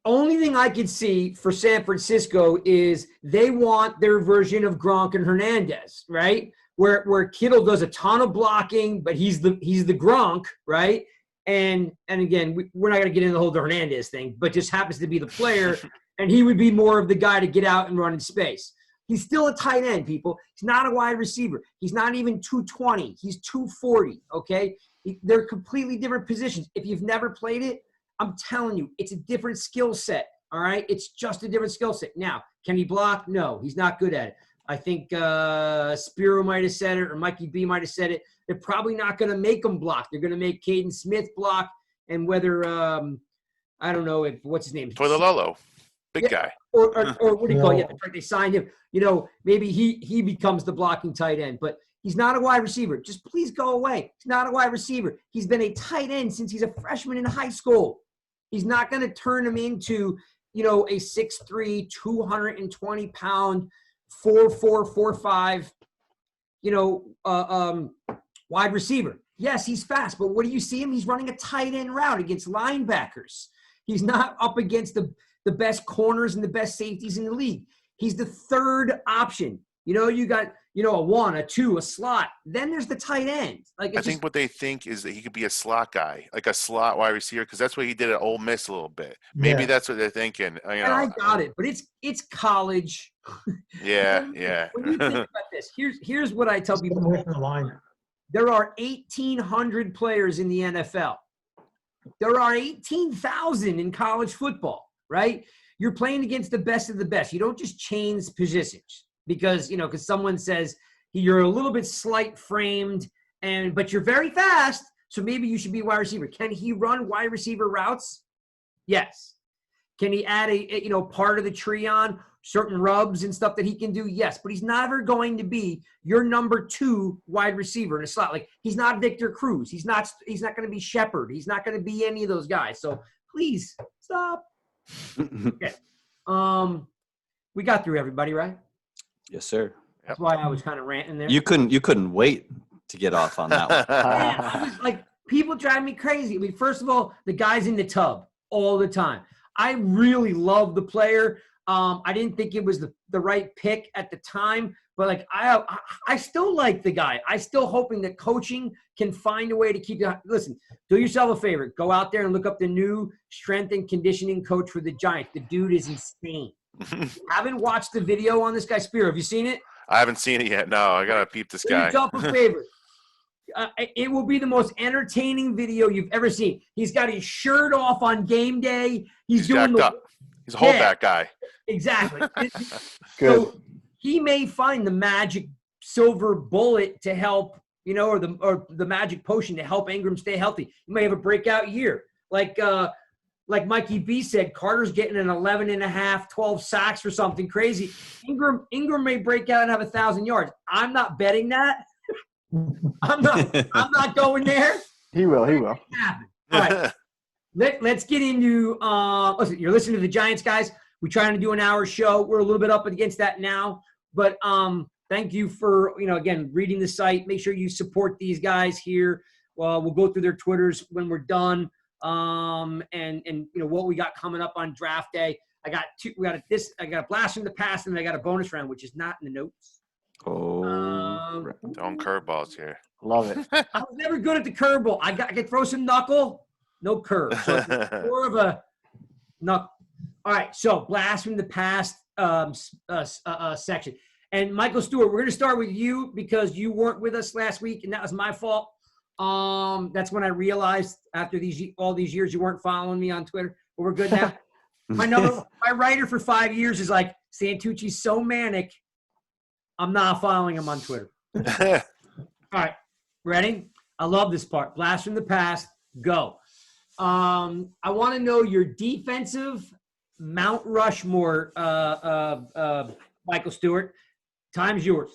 Only thing I could see for San Francisco is they want their version of Gronk and Hernandez, right? Where Kittle does a ton of blocking, but he's the Gronk, right? And again, we're not going to get into the whole Hernandez thing, but just happens to be the player, and he would be more of the guy to get out and run in space. He's still a tight end, people. He's not a wide receiver. He's not even 220. He's 240, okay? They're completely different positions. If you've never played it, I'm telling you, it's a different skill set, all right? It's just a different skill set. Now, can he block? No, he's not good at it. I think Spiro might have said it or Mikey B might have said it. They're probably not going to make him block. They're going to make Caden Smith block, and whether I don't know if what's his name? Toilolo, big guy. Or what do you call it? Yeah, they signed him. Maybe he becomes the blocking tight end, but he's not a wide receiver. Just please go away. He's not a wide receiver. He's been a tight end since he's a freshman in high school. He's not going to turn him into, a 6'3", 220-pound, 4'4", 4'5", wide receiver. Yes, he's fast, but what do you see him? He's running a tight end route against linebackers. He's not up against the best corners and the best safeties in the league. He's the third option. You got, a 1, a 2, a slot. Then there's the tight end. I think what they think is that he could be a slot guy, like a slot wide receiver, because that's what he did at Ole Miss a little bit. Maybe that's what they're thinking. And I got it, but it's college. Yeah. When you think about this, here's what I tell people. The There are 1,800 players in the NFL. There are 18,000 in college football, right? You're playing against the best of the best. You don't just change positions because someone says you're a little bit slight framed, but you're very fast, so maybe you should be wide receiver. Can he run wide receiver routes? Yes. Can he add a part of the tree on certain rubs and stuff that he can do? Yes, but he's never going to be your number 2 wide receiver in a slot. Like he's not Victor Cruz. He's not going to be Shepard. He's not going to be any of those guys. So please stop. Okay. We got through everybody, right? Yes, sir. That's why I was kind of ranting there. You couldn't wait to get off on that one. Man, I was like, people drive me crazy. I mean, first of all, the guy's in the tub all the time. I really love the player. I didn't think it was the right pick at the time, but like I still like the guy. I still hoping that coaching can find a way to keep you. Listen, do yourself a favor. Go out there and look up the new strength and conditioning coach for the Giants. The dude is insane. Haven't watched the video on this guy, Spiro. Have you seen it? I haven't seen it yet. No, I gotta peep this Do guy. yourself a favor. It will be the most entertaining video you've ever seen. He's got his shirt off on game day. He's doing jacked up. He's a holdback guy. Exactly. Good. So he may find the magic silver bullet to help, or the magic potion to help Ingram stay healthy. He may have a breakout year. Like Mikey B said, Carter's getting an 11.5, 12 sacks or something crazy. Ingram may break out and have 1,000 yards. I'm not betting that. I'm not going there. He will. All right. Let's get into listen, you're listening to the Giants, guys. We're trying to do an hour show. We're a little bit up against that now. But thank you for, again, reading the site. Make sure you support these guys here. We'll go through their Twitters when we're done. And what we got coming up on draft day. I got a blast from the past, and I got a bonus round, which is not in the notes. Throwing curveballs here. Love it. I was never good at the curveball. I could throw some knuckle, no curve. So it's more of a knuckle. All right, so blast from the past section. And Michael Stewart, we're going to start with you because you weren't with us last week, and that was my fault. That's when I realized after all these years you weren't following me on Twitter. But we're good now. My writer for 5 years is like, Santucci's so manic, I'm not following him on Twitter. All right, ready? I love this part. Blast from the past, go. I want to know your defensive Mount Rushmore, Michael Stewart. Time's yours.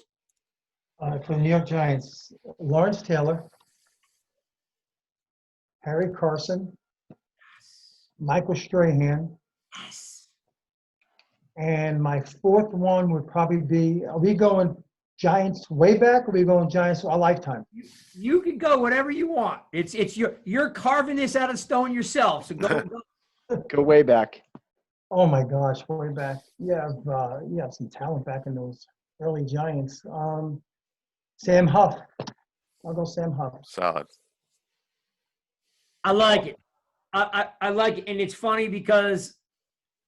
For the New York Giants, Lawrence Taylor, Harry Carson, Michael Strahan, and my fourth one would probably be, are we going Giants way back, or are we going Giants a lifetime? You can go whatever you want. It's you're carving this out of stone yourself. So go. Go way back. Oh my gosh, way back. You have some talent back in those early Giants. Sam Huff. I'll go Sam Huff. Solid. I like it. I like it, and it's funny because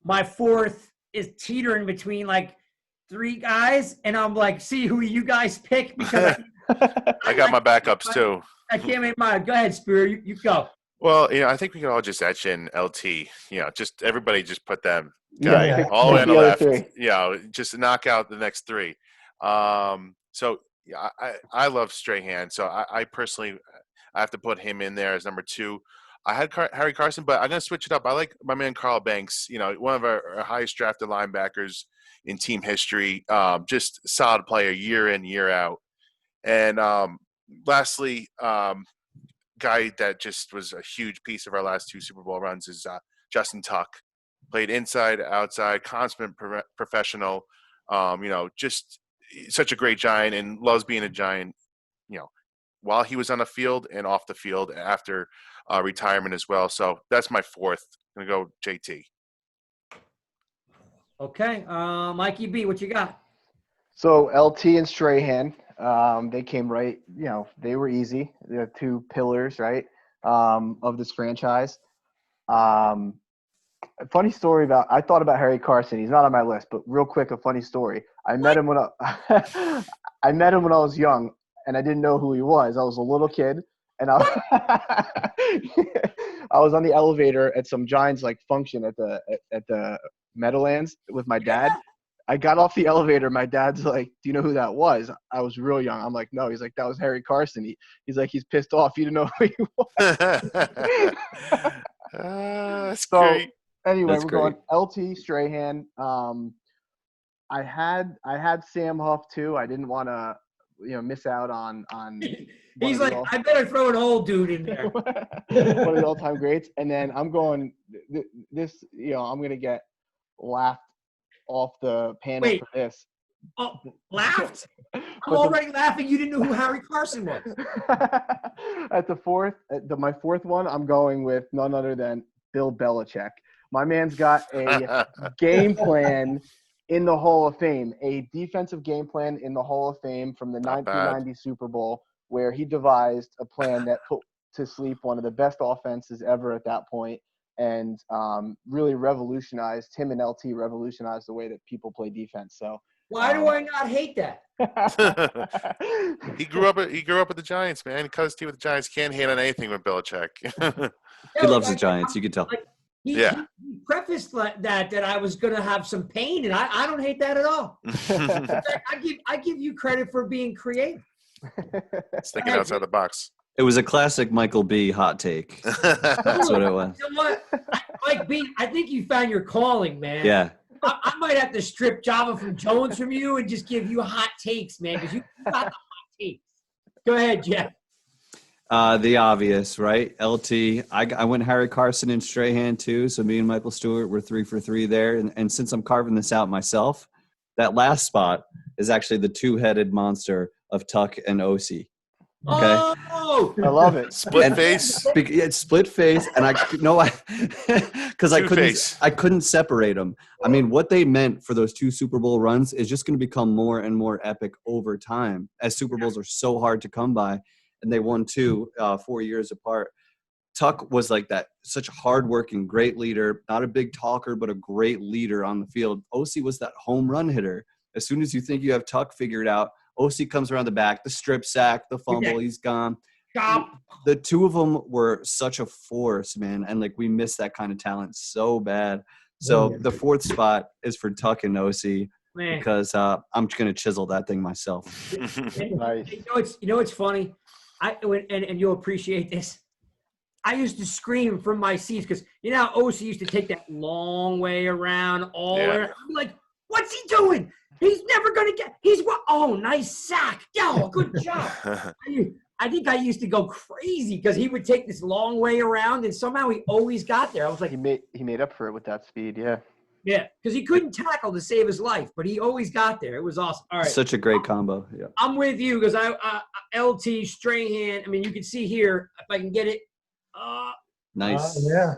my fourth is teetering between like three guys, and I'm like, see who you guys pick because I got my backups too. I can't make mine. Go ahead, Spear. You go. Well, I think we can all just etch in LT. Just everybody just put them Yeah. all the way on the other left. three. Just knock out the next three. So yeah, I love Strahan. So I personally I have to put him in there as number 2. I had Harry Carson, but I'm going to switch it up. I like my man Carl Banks, one of our highest drafted linebackers in team history. Just solid player year in, year out. And lastly, guy that just was a huge piece of our last 2 Super Bowl runs is Justin Tuck. Played inside, outside, consummate professional. Just such a great Giant and loves being a Giant, while he was on the field and off the field after retirement as well. So that's my fourth. I'm going to go JT. Okay. Mikey B, what you got? So LT and Strahan, they came right, they were easy. They're 2 pillars, right, of this franchise. A funny story I thought about Harry Carson. He's not on my list, but real quick, a funny story. I met him when I was young, and I didn't know who he was. I was a little kid, and I was on the elevator at some Giants function at the Meadowlands with my dad. I got off the elevator. My dad's like, "Do you know who that was?" I was real young. I'm like, "No." He's like, "That was Harry Carson." He's like, "He's pissed off. You didn't know who he was." That's So, great. Anyway, That's we're going LT Strahan. I had Sam Huff too. I didn't want to, miss out on. He's like, I better throw an old dude in there. one of the all-time greats. And then I'm going this. I'm going to get laughed off the panel Wait. for this. Oh, laughed? I'm But the- already laughing. You didn't know who Harry Carson was. At my fourth one, I'm going with none other than Bill Belichick. My man's got a game plan in the Hall of Fame, a defensive game plan in the Hall of Fame from the Not bad. 1990 Super Bowl, where he devised a plan that put to sleep one of the best offenses ever at that point, and really revolutionized him and LT revolutionized the way that people play defense. So Why do I not hate that? He grew up with the Giants, man. He cut his teeth with the Giants. Can't hate on anything with Belichick. He loves the Giants. You can tell. He prefaced that I was going to have some pain, and I don't hate that at all. In fact, I give you credit for being creative. Thinking outside the box. It was a classic Michael B. hot take. That's what it was. You know what, Mike B? I think you found your calling, man. Yeah. I might have to strip Java from Jones from you and just give you hot takes, man, because you got the hot takes. Go ahead, Jeff. The obvious, right? LT. I went Harry Carson and Strahan too. So me and Michael Stewart were 3 for 3 there. And since I'm carving this out myself, that last spot is actually the 2-headed monster of Tuck and OC. Okay. Oh, I love it. Split face. It's split face, and because Two-face. I couldn't separate them. I mean, what they meant for those 2 Super Bowl runs is just going to become more and more epic over time, as Super Bowls are so hard to come by, and they won 2 4 years apart. Tuck was like that, such a hardworking, great leader, not a big talker, but a great leader on the field. OC was that home run hitter. As soon as you think you have Tuck figured out, OC comes around the back, the strip sack, the fumble, he's gone. chop. The 2 of them were such a force, man. And like, we miss that kind of talent so bad. So the 4th spot is for Tuck and OC Man. because I'm just going to chisel that thing myself. Nice. You know what's funny? And you'll appreciate this. I used to scream from my seats because you know how OC used to take that long way around all the way around. I'm like, what's he doing? He's never gonna get. Oh, nice sack. Yo, good job. I think I used to go crazy because he would take this long way around, and somehow he always got there. I was like, He made up for it with that speed. Yeah. yeah, because he couldn't tackle to save his life, but he always got there. It was awesome. All right, Such a great combo. Yeah. I'm with you because LT Strahan. I mean, you can see here if I can get it. Nice. Yeah.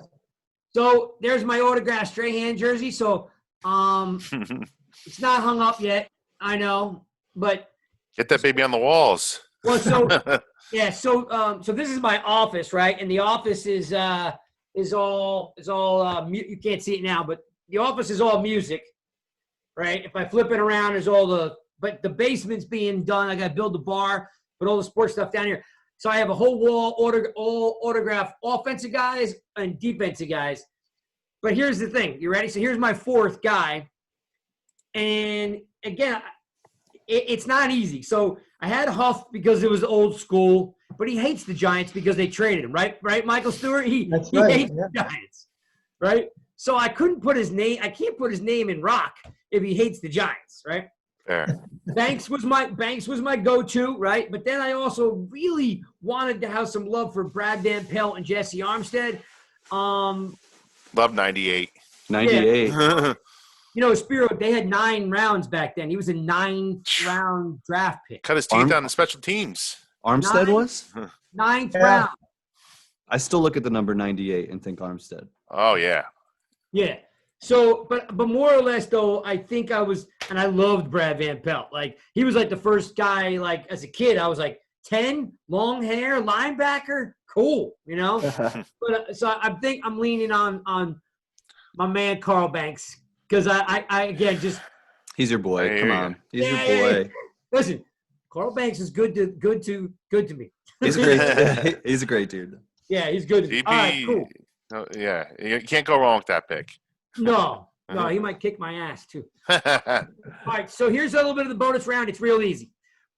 So there's my autographed Strahan jersey. So it's not hung up yet. I know, but Get that baby on the walls. well, so yeah. So this is my office, right? And the office is all you can't see it now, but the office is all music, right? If I flip it around, there's but the basement's being done. I got to build the bar, put all the sports stuff down here. So I have a whole wall all autographed offensive guys and defensive guys. But here's the thing. You ready? So here's my 4th guy. And again, it's not easy. So I had Huff because it was old school, but he hates the Giants because they traded him, right? Right, Michael Stewart? He hates the Giants, right? So I couldn't put his name. I can't put his name in rock if he hates the Giants, right? Fair. Banks was my go-to, right? But then I also really wanted to have some love for Brad Van Pelt and Jesse Armstead. Love 98. 98. You know, Spiro, they had 9 rounds back then. He was a 9th-round draft pick. Cut his teeth on the special teams. Armstead Nine. was? 9th Yeah. round. I still look at the number 98 and think Armstead. Oh, yeah. Yeah. So, but more or less, though, I think I loved Brad Van Pelt. Like, he was like the first guy, like, as a kid, I was like, 10, long hair, linebacker, cool, you know? But so I think I'm leaning on my man Carl Banks because I again just He's your boy. I Come hear on. He's Yeah, your yeah, boy. listen. Carl Banks is good to me. He's a great he's a great dude. Yeah, he's good. DB. All right, cool. Oh, yeah. You can't go wrong with that pick. No, he might kick my ass too. All right, so here's a little bit of the bonus round. It's real easy.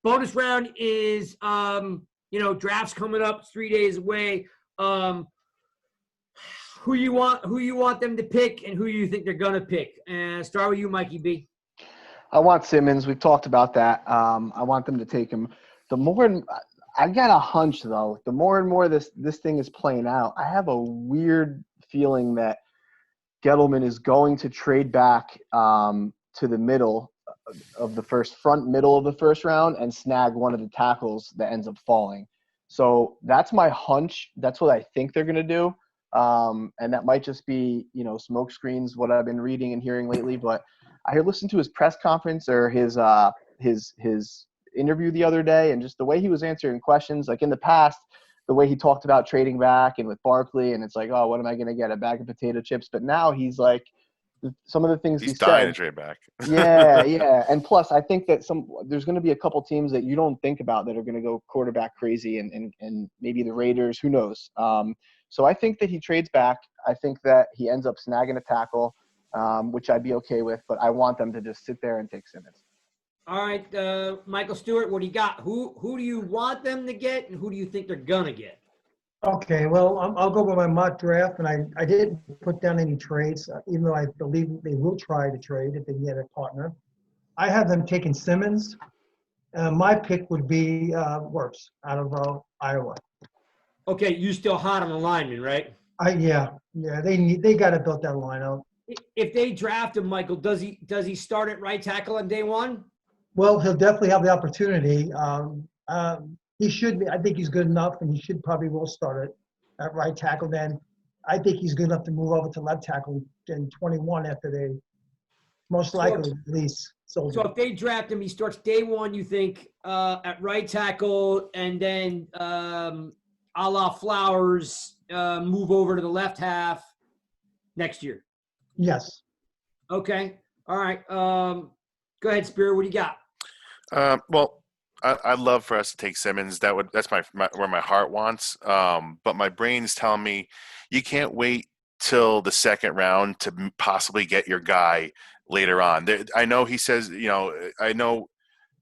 Bonus round is, drafts coming up. It's 3 days away. Who you want them to pick, and who you think they're gonna pick. Start with you, Mikey B. I want Simmons. We've talked about that. I want them to take him. I got a hunch though. The more and more this thing is playing out, I have a weird feeling that Gettleman is going to trade back to the middle of the middle of the first round and snag one of the tackles that ends up falling. So that's my hunch. That's what I think they're going to do. And that might just be, smoke screens, what I've been reading and hearing lately. But I listened to his press conference or his interview the other day, and just the way he was answering questions, like in the past, the way he talked about trading back and with Barkley, and it's like, oh, what am I going to get? A bag of potato chips. But now he's like, some of the things He's he dying said. to trade back. Yeah. And plus, I think that there's going to be a couple teams that you don't think about that are going to go quarterback crazy, and maybe the Raiders, who knows? So I think that he trades back. I think that he ends up snagging a tackle, which I'd be okay with, but I want them to just sit there and take Simmons. All right, Michael Stewart, what do you got? Who do you want them to get, and who do you think they're gonna get? Okay, well, I'll go with my mock draft, and I didn't put down any trades, even though I believe they will try to trade if they can get a partner. I have them taking Simmons. My pick would be Wirfs out of Iowa. Okay, you still hot on the lineman, right? Yeah, they got to build that line out. If they draft him, Michael, does he start at right tackle on day one? Well, he'll definitely have the opportunity. He should be. I think he's good enough, and he will start it at right tackle. Then I think he's good enough to move over to left tackle in 21 after they most likely release Soldier. So if they draft him, he starts day one, you think, at right tackle, and then a la Flowers move over to the left half next year. Yes. Okay. All right. Go ahead, Spear. What do you got? Well, I'd love for us to take Simmons. That's my where my heart wants. But my brain's telling me you can't wait till the second round to possibly get your guy later on. I know he says, I know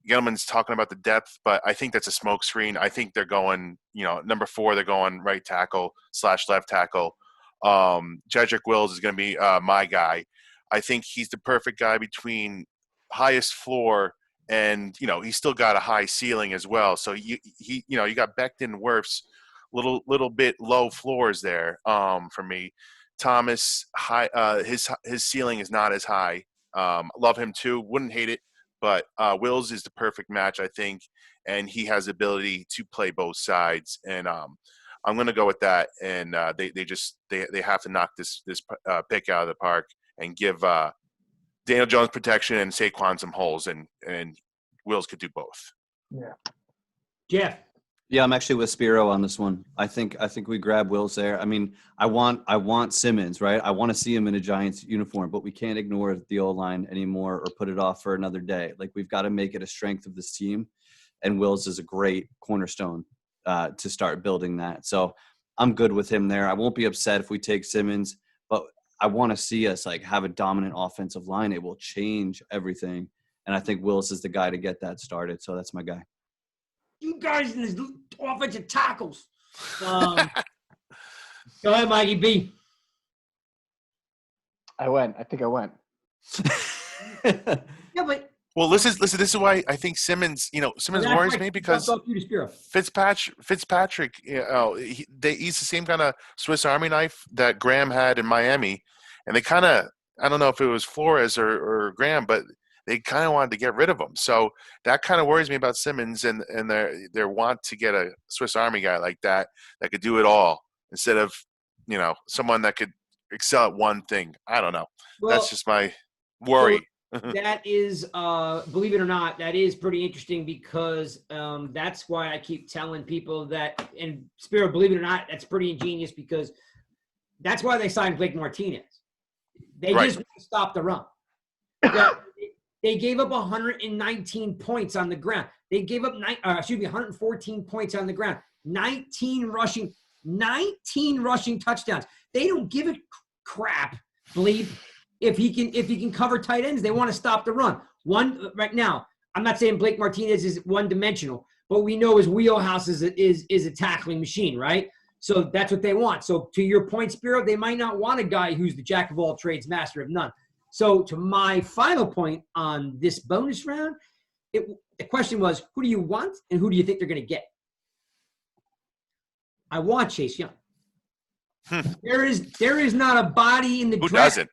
Gettleman's talking about the depth, but I think that's a smokescreen. I think they're going, number 4, they're going right tackle / left tackle. Jedrick Wills is going to be my guy. I think he's the perfect guy between highest floor and he's still got a high ceiling as well. So you got Becton, Wirfs, little bit low floors there for me. Thomas, high, his ceiling is not as high. Love him too. Wouldn't hate it, but Wills is the perfect match, I think, and he has the ability to play both sides. And I'm going to go with that. And they have to knock this pick out of the park and give Daniel Jones protection and Saquon some holes, and Wills could do both. Yeah. Jeff. Yeah, I'm actually with Spiro on this one. I think we grab Wills there. I mean, I want Simmons, right? I want to see him in a Giants uniform, but we can't ignore the O-line anymore or put it off for another day. Like, we've got to make it a strength of this team, and Wills is a great cornerstone to start building that. So I'm good with him there. I won't be upset if we take Simmons, but I want to see us have a dominant offensive line. It will change everything, and I think Wills is the guy to get that started. So that's my guy. You guys in this offensive tackles. Go ahead, Mikey B. I think I went. Yeah, but Well, this is why I think Simmons. Simmons worries me because Fitzpatrick. He's the same kind of Swiss Army knife that Graham had in Miami, and they kind of, I don't know if it was Flores or Graham, but they kind of wanted to get rid of him. So that kind of worries me about Simmons and their want to get a Swiss Army guy like that could do it all instead of someone that could excel at one thing. I don't know. well, That's just my worry. that is, believe it or not, that is pretty interesting because that's why I keep telling people that, and Spiro, believe it or not, that's pretty ingenious because that's why they signed Blake Martinez. They just want to stop the run. They gave up 119 points on the ground. They gave up 114 points on the ground. 19 rushing touchdowns. They don't give a crap, bleep, if he can cover tight ends. They want to stop the run. Right now, I'm not saying Blake Martinez is one-dimensional, but we know his wheelhouse is a tackling machine, right? So that's what they want. So to your point, Spiro, they might not want a guy who's the jack of all trades, master of none. So to my final point on this bonus round, the question was, who do you want and who do you think they're going to get? I want Chase Young. There is not a body in the Who draft. doesn't?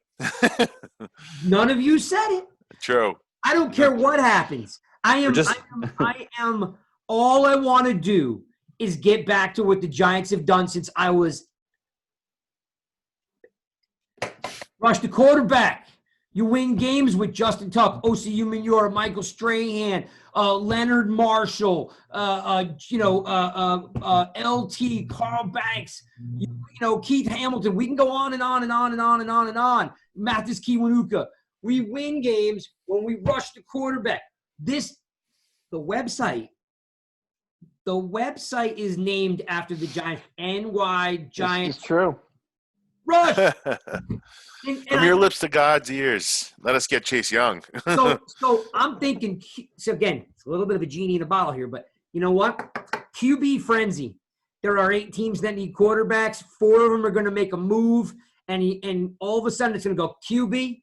None of you said it. True. I don't care what happens. I am. All I want to do is get back to what the Giants have done since I was rush the quarterback. You win games with Justin Tuck, O.C. Umenyiora, Michael Strahan, Leonard Marshall, LT, Carl Banks, Keith Hamilton. We can go on and on and on and on and on and on. Mathis Kiwanuka. We win games when we rush the quarterback. The website is named after the Giants. NY Giants. It's true. Rush. From your lips to God's ears. Let us get Chase Young. So I'm thinking. So again, it's a little bit of a genie in a bottle here, but you know what? QB frenzy. There are 8 teams that need quarterbacks. 4 of them are going to make a move, and all of a sudden it's going to go QB.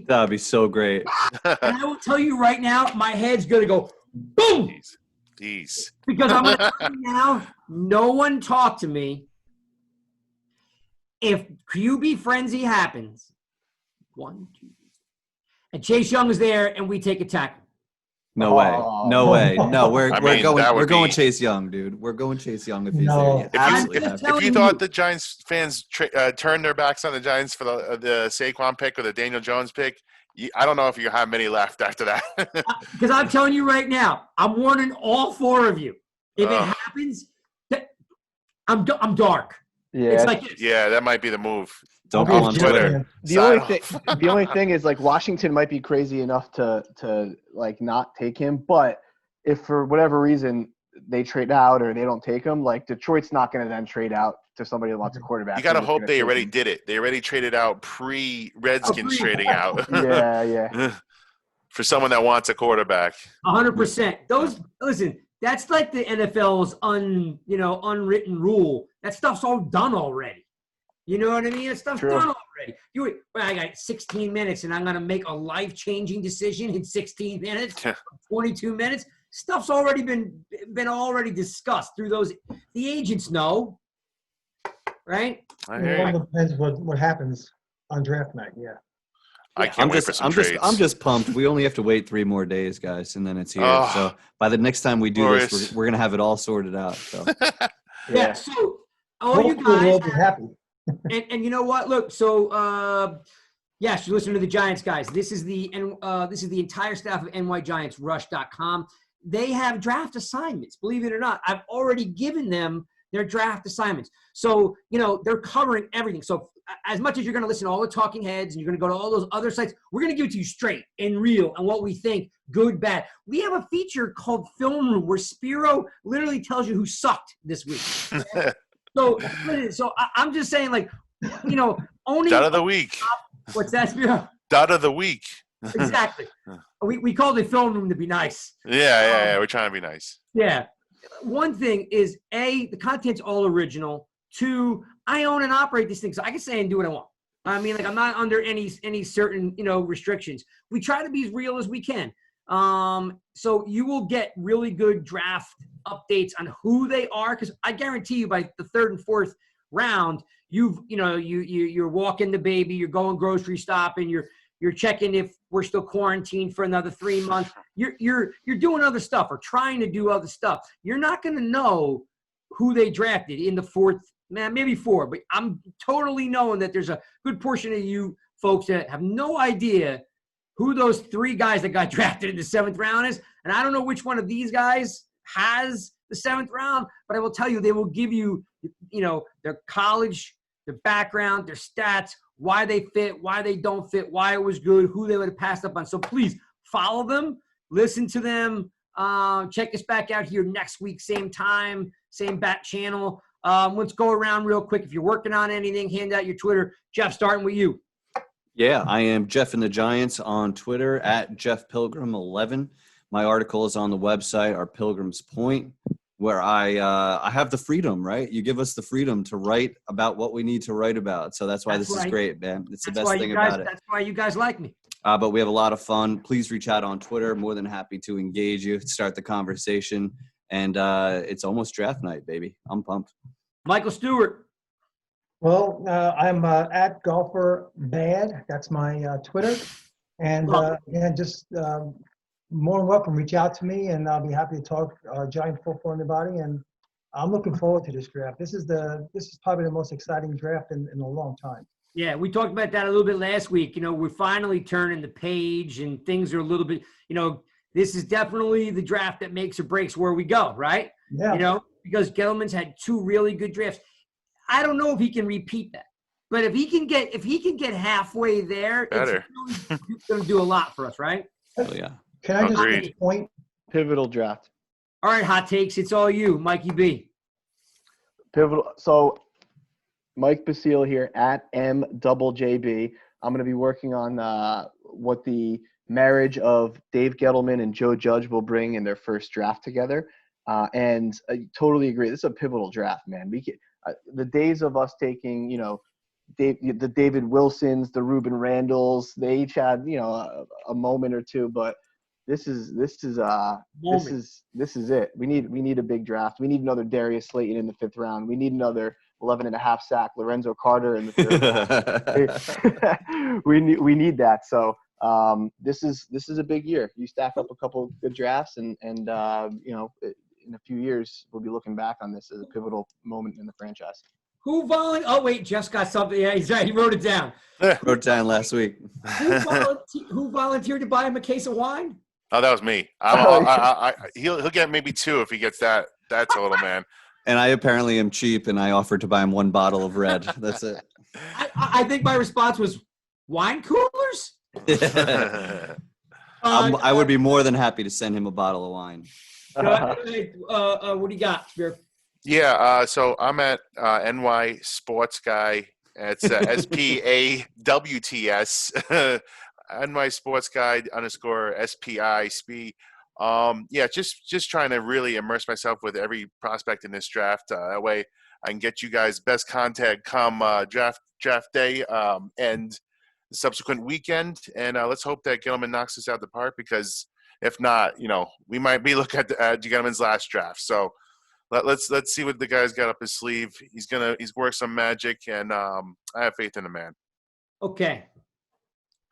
That'd be so great. And I will tell you right now, my head's going to go boom. Jeez. Because I'm going to tell you now, no one talk to me. If QB frenzy happens, 1, 2, and Chase Young is there, and we take a tackle. No way. No way. No, we're going be... Chase Young, dude. We're going Chase Young if he's No. there. Yeah, If you thought the Giants fans turned their backs on the Giants for the Saquon pick or the Daniel Jones pick, I don't know if you have many left after that. Because I'm telling you right now, I'm warning all 4 of you. If it happens, I'm dark. Yeah. It's like this. Yeah, that might be the move. Don't Okay, go on Jalen. Twitter. The only thing is like Washington might be crazy enough to like not take him, but if for whatever reason they trade out or they don't take him, like Detroit's not going to then trade out to somebody that wants a quarterback. You got to They're just hope gonna they take already him. did it. They already traded out pre-Redskins trading out. Yeah. For someone that wants a quarterback. 100%. Listen, that's like the NFL's unwritten rule. That stuff's all done already. You know what I mean? That stuff's True. done already. I got 16 minutes, and I'm going to make a life-changing decision in 16 minutes, 22 minutes. Stuff's already been already discussed through those. The agents know, right? I It hear you. all depends what happens on draft night. Yeah. I can't wait for some trades. I'm just pumped. We only have to wait 3 more days, guys, and then it's here. Oh, so by the next time we do glorious. this, we're gonna have it all sorted out. So Yeah. So all you Hopefully we'll guys be happy. and you know what? Look, so yes, you listen to the Giants guys. This is the entire staff of nygiantsrush.com. They have draft assignments, believe it or not. I've already given them their draft assignments. So, they're covering everything. So as much as you're going to listen to all the talking heads and you're going to go to all those other sites, we're going to give it to you straight and real and what we think, good, bad. We have a feature called Film Room where Spiro literally tells you who sucked this week. So I'm just saying, only Dot of the week. What's that, Spiro? Dot of the week. Exactly. We called it Film Room to be nice. Yeah. We're trying to be nice. Yeah. One thing is, A, the content's all original. 2, I own and operate these things, so I can say and do what I want. I mean, I'm not under any certain, restrictions. We try to be as real as we can. So you will get really good draft updates on who they are, because I guarantee you by the 3rd and 4th round, you're walking the baby, you're going grocery shopping, you're checking if we're still quarantined for another 3 months. You're doing other stuff or trying to do other stuff. You're not going to know who they drafted in the 4th, maybe 4, but I'm totally knowing that there's a good portion of you folks that have no idea who those 3 guys that got drafted in the 7th round is. And I don't know which one of these guys has the 7th round, but I will tell you, they will give you, their college, their background, their stats, why they fit, why they don't fit, why it was good, who they would have passed up on. So please follow them, listen to them. Check us back out here next week, same time, same back channel. Let's go around real quick. If you're working on anything, hand out your Twitter. Jeff, starting with you. yeah, I am Jeff and the Giants on Twitter at Jeff Pilgrim 11. My article is on the website, Our Pilgrim's Point, where I have the freedom, right? You give us the freedom to write about what we need to write about. So that's why this is great, man. It's the best thing about it. That's why you guys like me. But we have a lot of fun. Please reach out on Twitter. More than happy to engage you, start the conversation. And it's almost draft night, baby. I'm pumped. Michael Stewart. Well, I'm at Golfer Bad. That's my Twitter. And just more than welcome, reach out to me, and I'll be happy to talk giant football everybody. And I'm looking forward to this draft. This is probably the most exciting draft in a long time. Yeah, we talked about that a little bit last week. You know, we're finally turning the page and things are a little bit, you know, this is definitely the draft that makes or breaks where we go, right? Yeah. You know, because Gettleman's had 2 really good drafts. I don't know if he can repeat that. But if he can get halfway there, Better. it's going to do a lot for us, right? Oh, yeah. Can I just Agreed. make a point? Pivotal draft. All right, hot takes. It's all you, Mikey B. Pivotal. So, Mike Basile here at MJB. I'm going to be working on what the marriage of Dave Gettleman and Joe Judge will bring in their first draft together. And I totally agree. This is a pivotal draft, man. The days of us taking, you know, the David Wilsons, the Reuben Randalls, they each had, you know, a moment or two, but this is it. We need a big draft. We need another Darius Slayton in the 5th round. We need another 11.5 sack Lorenzo Carter in the 3rd round. we need that. So this is a big year. You stack up a couple good drafts, and you know, in a few years we'll be looking back on this as a pivotal moment in the franchise. Oh, wait, Jeff's got something. Yeah, he's right. He wrote it down. Wrote it down last week. Who volunteered to buy him a case of wine? Oh, that was me. He'll get maybe 2 if he gets that total, man. And I apparently am cheap, and I offered to buy him 1 bottle of red. That's it. I think my response was wine coolers. I would be more than happy to send him a bottle of wine. What do you got, Spear? Yeah, so I'm at NY Sports Guy. It's SPAWTS. NY Sports Guy _ SPI SPI. Yeah, just trying to really immerse myself with every prospect in this draft. That way I can get you guys best content come draft day and the subsequent weekend. And let's hope that Gettleman knocks us out the park, because if not, you know, we might be looking at Gettleman's last draft. So let's see what the guy's got up his sleeve. He's worked some magic, and I have faith in the man. Okay.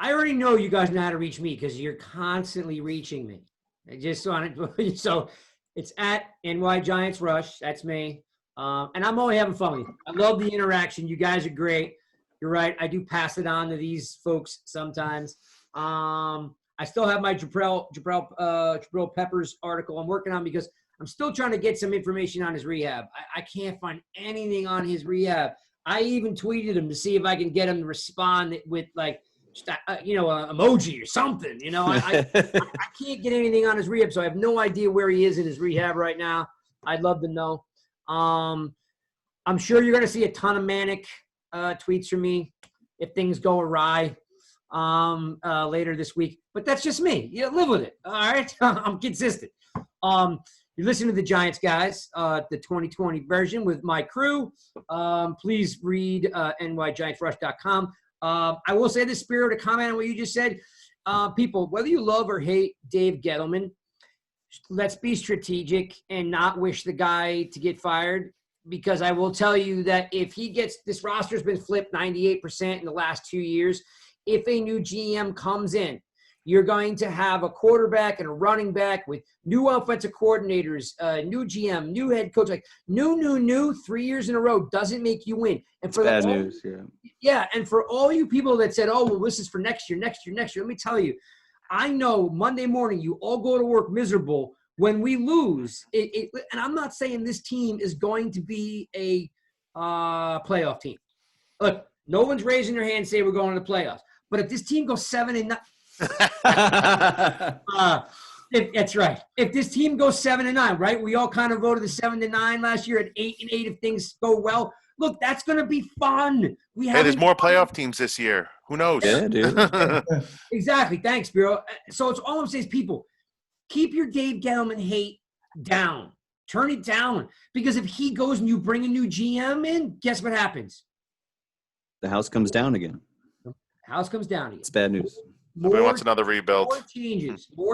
I already know you guys know how to reach me because you're constantly reaching me. I just want it. So it's at NY Giants Rush. That's me. And I'm only having fun with you. I love the interaction. You guys are great. You're right. I do pass it on to these folks sometimes. I still have my Jabril Peppers article I'm working on because I'm still trying to get some information on his rehab. I can't find anything on his rehab. I even tweeted him to see if I can get him to respond with like, just you know, an emoji or something. You know, I can't get anything on his rehab, so I have no idea where he is in his rehab right now. I'd love to know. I'm sure you're going to see a ton of manic tweets from me if things go awry later this week. But that's just me. You live with it. All right, I'm consistent. You're listening to the Giants guys, the 2020 version with my crew. Please read nygiantsrush.com. I will say this, Spiro, to comment on what you just said. People, whether you love or hate Dave Gettleman, let's be strategic and not wish the guy to get fired, because I will tell you that if he gets – this roster's been flipped 98% in the last 2 years. If a new GM comes in, you're going to have a quarterback and a running back with new offensive coordinators, new GM, new head coach, like new 3 years in a row doesn't make you win. And for Bad news, yeah. Yeah, and for all you people that said, oh, well, this is for next year, let me tell you, I know Monday morning you all go to work miserable when we lose. And I'm not saying this team is going to be a playoff team. Look, no one's raising their hand and say we're going to the playoffs. But if this team goes 7-9 that's right. If this team goes 7-9, right? We all kind of voted the 7-9 last year at 8-8 if things go well. Look, that's going to be fun. Hey, there's more playoff teams this year. Who knows? Yeah, dude. Exactly. Thanks, Bureau. So it's all I'm saying is, people, keep your Dave Gettleman hate down. Turn it down. Because if he goes and you bring a new GM in, guess what happens? The house comes down again. House comes down again. It's bad news. Nobody wants another rebuild. More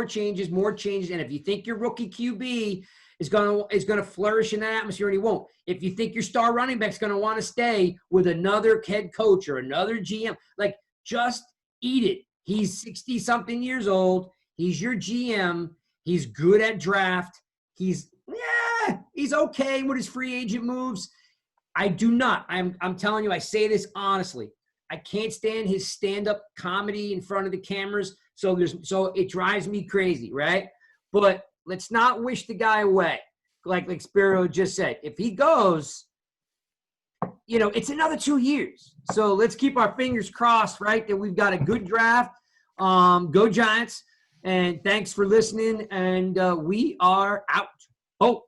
changes. And if you think your rookie QB is gonna flourish in that atmosphere, and he won't. If you think your star running back's gonna want to stay with another head coach or another GM, like just eat it. He's 60-something years old. He's your GM. He's good at draft. He's okay with his free agent moves. I do not. I'm telling you, I say this honestly. I can't stand his stand-up comedy in front of the cameras. So it drives me crazy, right? But let's not wish the guy away. Like Spiro just said, if he goes, it's another 2 years. So let's keep our fingers crossed, right, that we've got a good draft. Go Giants. And thanks for listening. And we are out. Oh.